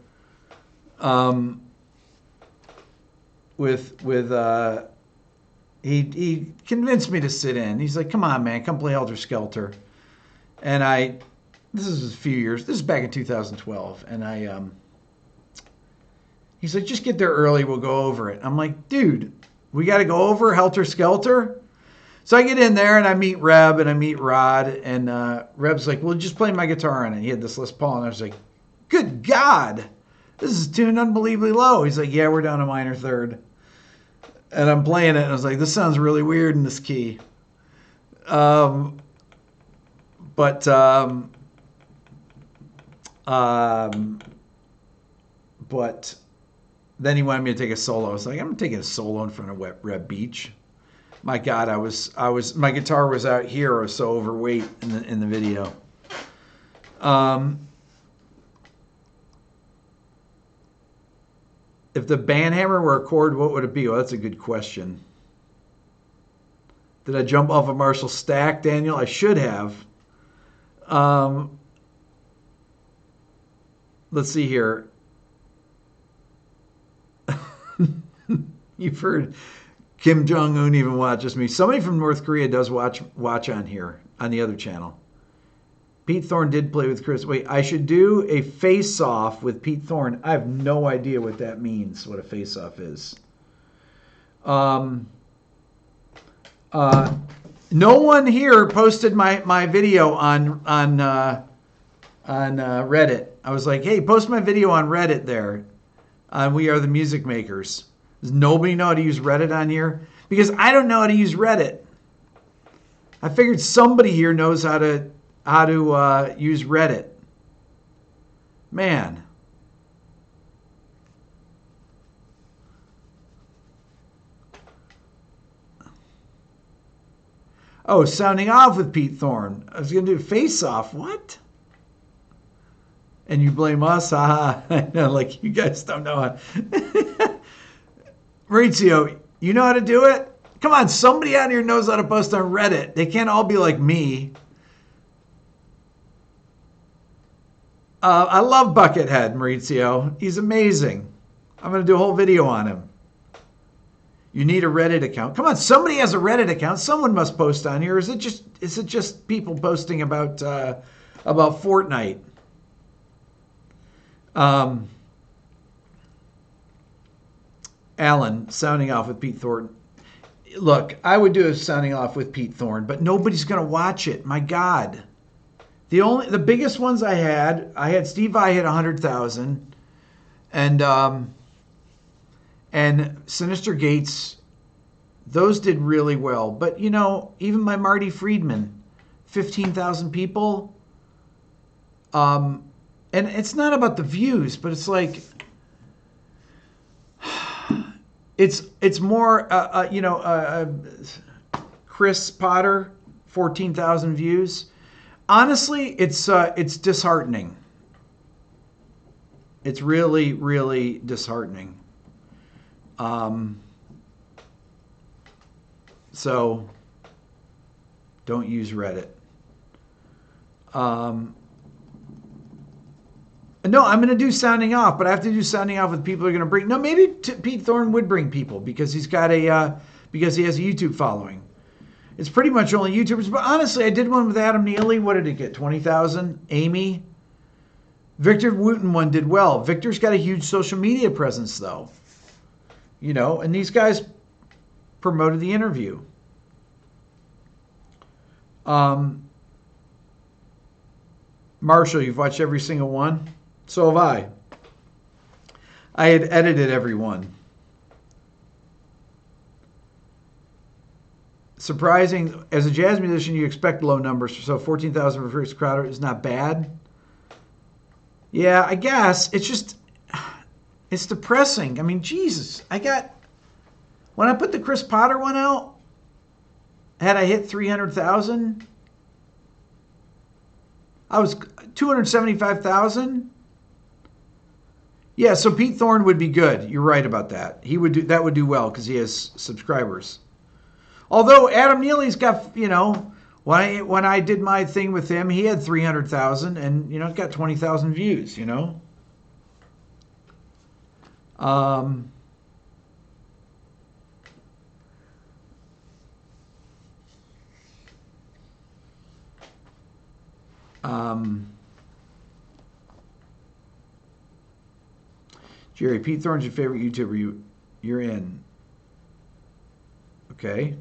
With he convinced me to sit in. He's like, "Come on, man, come play Helter Skelter." And this is a few years. This is back in 2012, and he's like, "Just get there early. We'll go over it." I'm like, "Dude, we got to go over Helter Skelter." So I get in there and I meet Reb and I meet Rod, and Reb's like, "Well, just play my guitar on it." He had this Les Paul, and I was like, "Good God, this is tuned unbelievably low." He's like, "Yeah, we're down a minor third." And I'm playing it, and I was like, "This sounds really weird in this key." But then he wanted me to take a solo. I was like, "I'm taking a solo in front of Reb Beach." My God, my guitar was out here. I was so overweight in the video. If the band hammer were a chord, what would it be? Well, that's a good question. Did I jump off a Marshall stack, Daniel? I should have. Let's see here. You've heard Kim Jong-un even watches me. Somebody from North Korea does watch on here, on the other channel. Pete Thorne did play with Chris. Wait, I should do a face-off with Pete Thorne. I have no idea what that means, what a face-off is. No one here posted my video on Reddit. I was like, "Hey, post my video on Reddit there. We Are the Music Makers." Does nobody know how to use Reddit on here? Because I don't know how to use Reddit. I figured somebody here knows how to use Reddit. Man. Oh, sounding off with Pete Thorne. I was going to do face off. What? And you blame us? Haha. I know, like you guys don't know how. Maurizio, you know how to do it? Come on, somebody out here knows how to post on Reddit. They can't all be like me. I love Buckethead, Maurizio. He's amazing. I'm going to do a whole video on him. You need a Reddit account. Come on, somebody has a Reddit account. Someone must post on here. Is it just people posting about Fortnite? Alan, sounding off with Pete Thorne. Look, I would do a sounding off with Pete Thorne, but nobody's going to watch it. My God. The biggest ones I had Steve Vai hit 100,000, and Sinister Gates, those did really well. But even my Marty Friedman, 15,000 people. And it's not about the views, but it's like it's more Chris Potter, 14,000 views. Honestly, it's disheartening. It's really, really disheartening. So don't use Reddit. No, I'm going to do sounding off, but I have to do sounding off with people who are going to bring. No, maybe Pete Thorne would bring people because he has a YouTube following. It's pretty much only YouTubers. But honestly, I did one with Adam Neely. What did it get? 20,000. Amy. Victor Wooten one did well. Victor's got a huge social media presence, though. And these guys promoted the interview. Marshall, you've watched every single one? So have I. I had edited every one. Surprising, as a jazz musician, you expect low numbers, so 14,000 for first crowd is not bad. Yeah, I guess. It's depressing. I mean, Jesus. When I put the Chris Potter one out, had I hit 300,000, I was 275,000. Yeah, so Pete Thorne would be good. You're right about that. That would do well because he has subscribers. Although Adam Neely's got, When I did my thing with him, he had 300,000, and it got 20,000 views. Um, um, Jerry, Pete Thorne's your favorite YouTuber. You're in. Okay.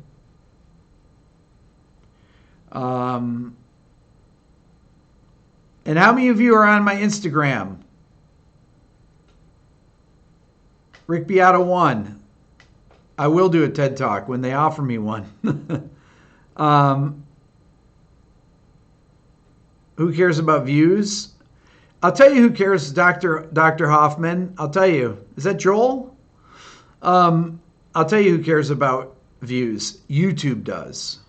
And how many of you are on my Instagram? Rick Beato 1. I will do a TED Talk when they offer me one. Who cares about views? I'll tell you who cares, Dr. Hoffman. I'll tell you. Is that Joel? I'll tell you who cares about views. YouTube does.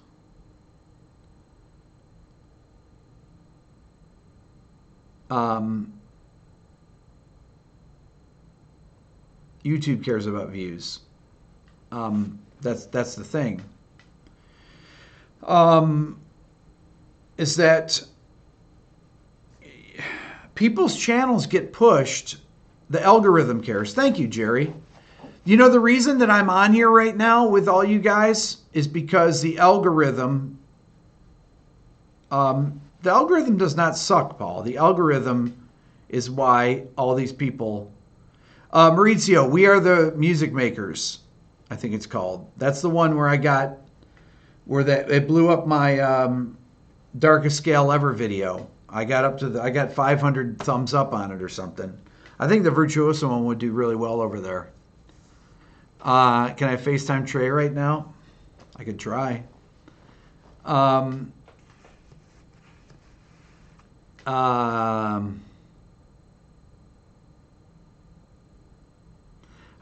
YouTube cares about views. That's the thing. Is that people's channels get pushed. The algorithm cares. Thank you, Jerry. The reason that I'm on here right now with all you guys is because the algorithm does not suck, Paul. The algorithm is why all these people. Maurizio, We Are the Music Makers, I think it's called. That's the one where it blew up my Darkest Scale Ever video. I got 500 thumbs up on it or something. I think the Virtuoso one would do really well over there. Can I FaceTime Trey right now? I could try.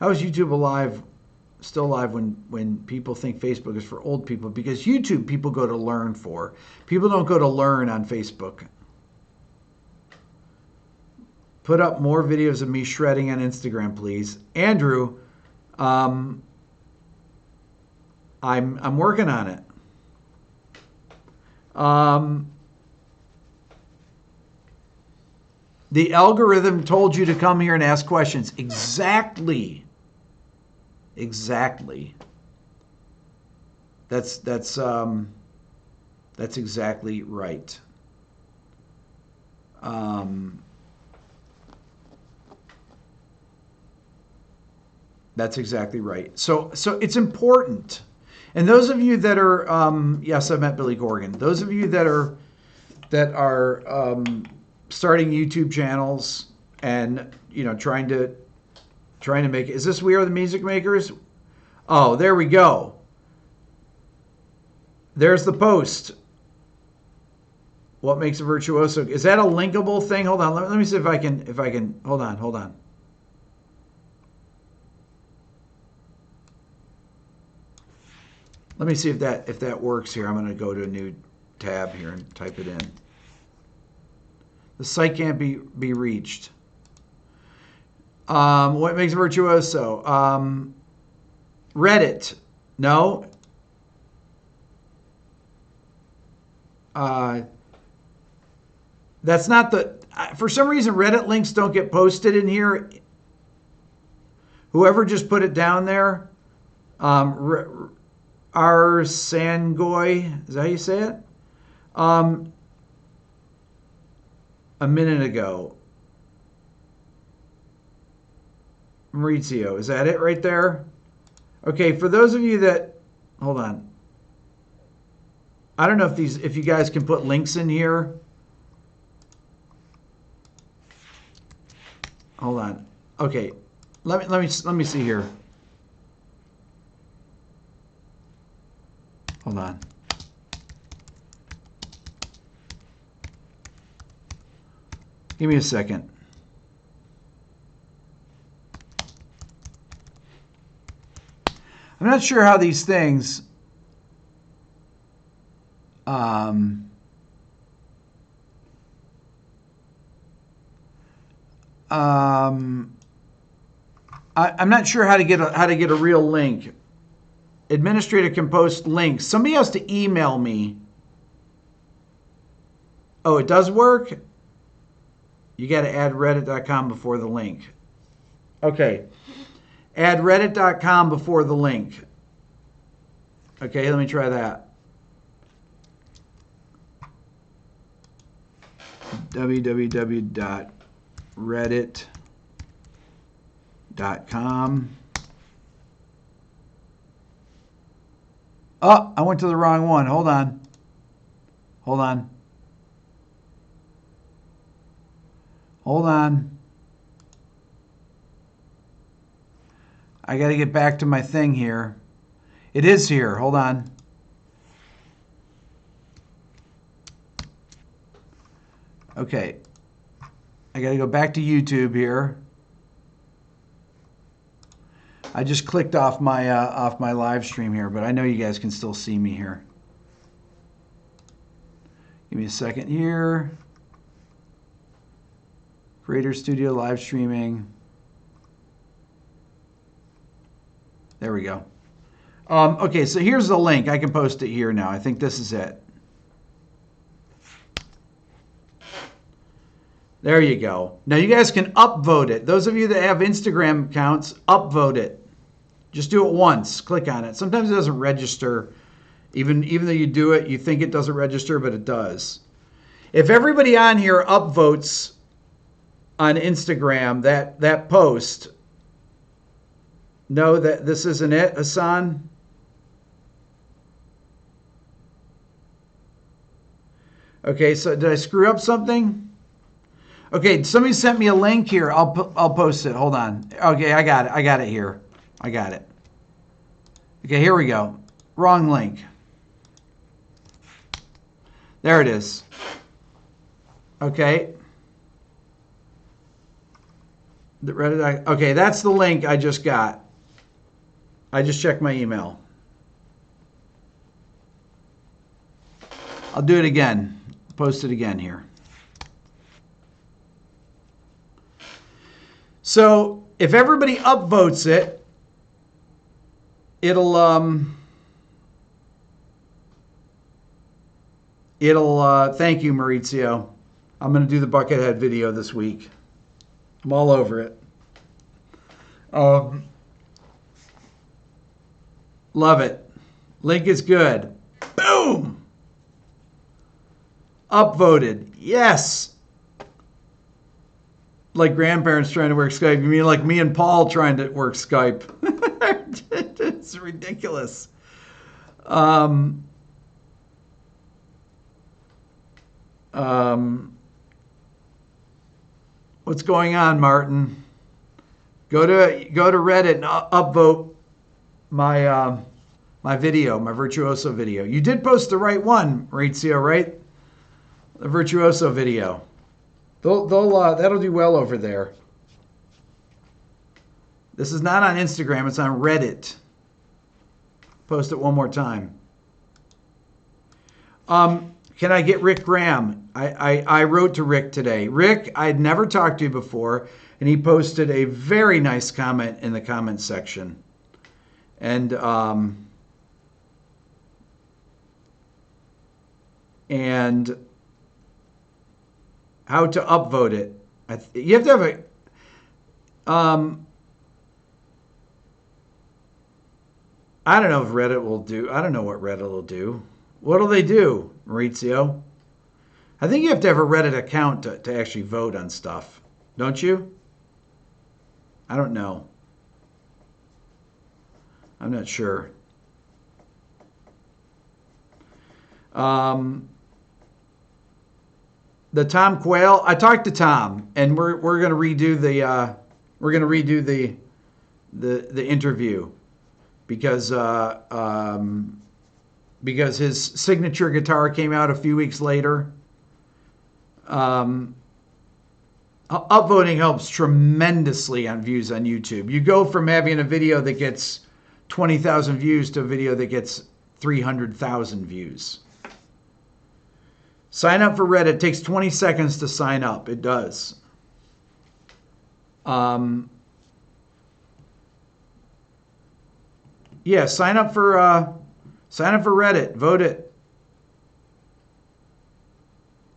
How is YouTube still alive when people think Facebook is for old people? Because YouTube people go to learn for. People don't go to learn on Facebook. Put up more videos of me shredding on Instagram, please. Andrew, I'm working on it. The algorithm told you to come here and ask questions. Exactly. That's exactly right. That's exactly right. So it's important. And those of you that are, yes, I met Billy Corgan. Those of you that are starting YouTube channels and trying to make it. Is this We Are the Music Makers? Oh, there we go. There's the post. What makes a virtuoso? Is that a linkable thing? Hold on. Let me see if I can. Hold on. Let me see if that works here. I'm going to go to a new tab here and type it in. The site can't be reached. What makes a virtuoso? Reddit. No. That's not the. For some reason, Reddit links don't get posted in here. Whoever just put it down there, R. Sangoy, is that how you say it? A minute ago. Maurizio, is that it right there? Okay, for those of you that, hold on. I don't know if you guys can put links in here. Hold on. Okay, let me see here. Hold on. Give me a second. I'm not sure how these things I'm not sure how to get a real link. Administrator can post links. Somebody has to email me Oh, it does work? You got to add reddit.com before the link. Okay. Add reddit.com before the link. Okay, let me try that. www.reddit.com. Oh, I went to the wrong one. Hold on. Hold on. Hold on. I got to get back to my thing here. It is here. Hold on. Okay. I got to go back to YouTube here. I just clicked off my live stream here, but I know you guys can still see me here. Give me a second here. Creator Studio live streaming. There we go. Okay, so here's the link. I can post it here now. I think this is it. There you go. Now you guys can upvote it. Those of you that have Instagram accounts, upvote it. Just do it once. Click on it. Sometimes it doesn't register. Even though you do it, you think it doesn't register, but it does. If everybody on here upvotes on Instagram that post, know that this isn't it, Hassan. Okay, so did I screw up something? Okay, somebody sent me a link here. I'll post it. Hold on. Okay, I got it. I got it here. I got it. Okay, here we go. Wrong link. There it is. Okay. The Reddit. Okay, that's the link I just got. I just checked my email. I'll do it again. Post it again here. So if everybody upvotes it, it'll thank you, Maurizio. I'm going to do the Buckethead video this week. I'm all over it. Love it. Link is good. Boom. Upvoted. Yes. Like grandparents trying to work Skype. You mean like me and Paul trying to work Skype? It's ridiculous. What's going on, Martin? Go to Reddit and upvote my my video, my Virtuoso video. You did post the right one, Maurizio, right? The Virtuoso video. That'll do well over there. This is not on Instagram. It's on Reddit. Post it one more time. Can I get Rick Graham? I wrote to Rick today. Rick, I'd never talked to you before, and he posted a very nice comment in the comment section. And how to upvote it. You have to have a I don't know if Reddit will do. I don't know what Reddit will do. What'll they do, Maurizio? I think you have to have a Reddit account to actually vote on stuff. Don't you? I don't know. I'm not sure. The Tom Quayle. I talked to Tom, and we're going to redo the interview because his signature guitar came out a few weeks later. Upvoting helps tremendously on views on YouTube. You go from having a video that gets 20,000 views to a video that gets 300,000 views. Sign up for Reddit. It takes 20 seconds to sign up. It does. Yeah, sign up for Reddit. Vote it.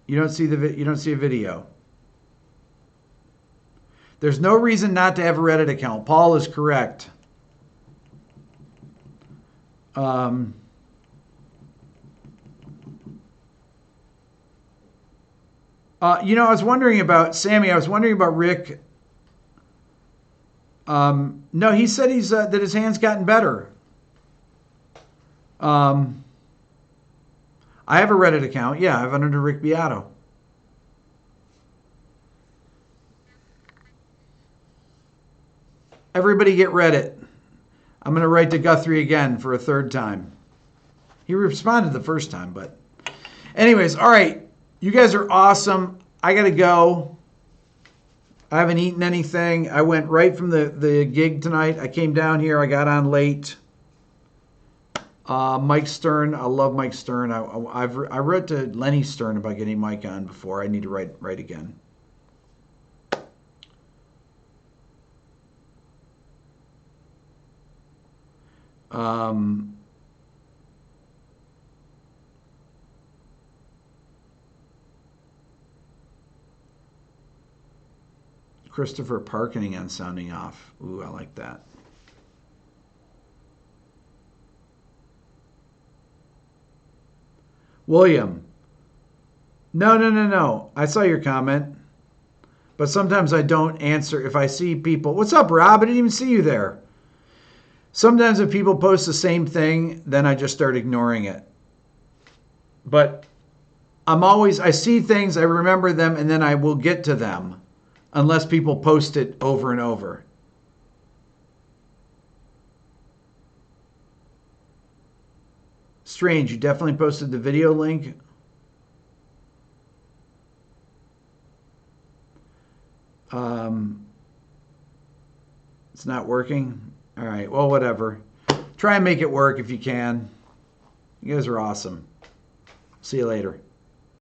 You don't see you don't see a video. There's no reason not to have a Reddit account. Paul is correct. I was wondering about Sammy. I was wondering about Rick. No, he said that his hand's gotten better. I have a Reddit account. Yeah, I have it under Rick Beato. Everybody get Reddit. I'm going to write to Guthrie again for a third time. He responded the first time, but anyways, all right. You guys are awesome. I got to go. I haven't eaten anything. I went right from the gig tonight. I came down here. I got on late. Mike Stern. I love Mike Stern. I wrote to Lenny Stern about getting Mike on before. I need to write again. Christopher Parkening on sounding off. Ooh, I like that. William. No. I saw your comment. But sometimes I don't answer if I see people. What's up, Rob? I didn't even see you there. Sometimes if people post the same thing, then I just start ignoring it. But I see things, I remember them, and then I will get to them. Unless people post it over and over. Strange, you definitely posted the video link. It's not working. All right, well, whatever. Try and make it work if you can. You guys are awesome. See you later.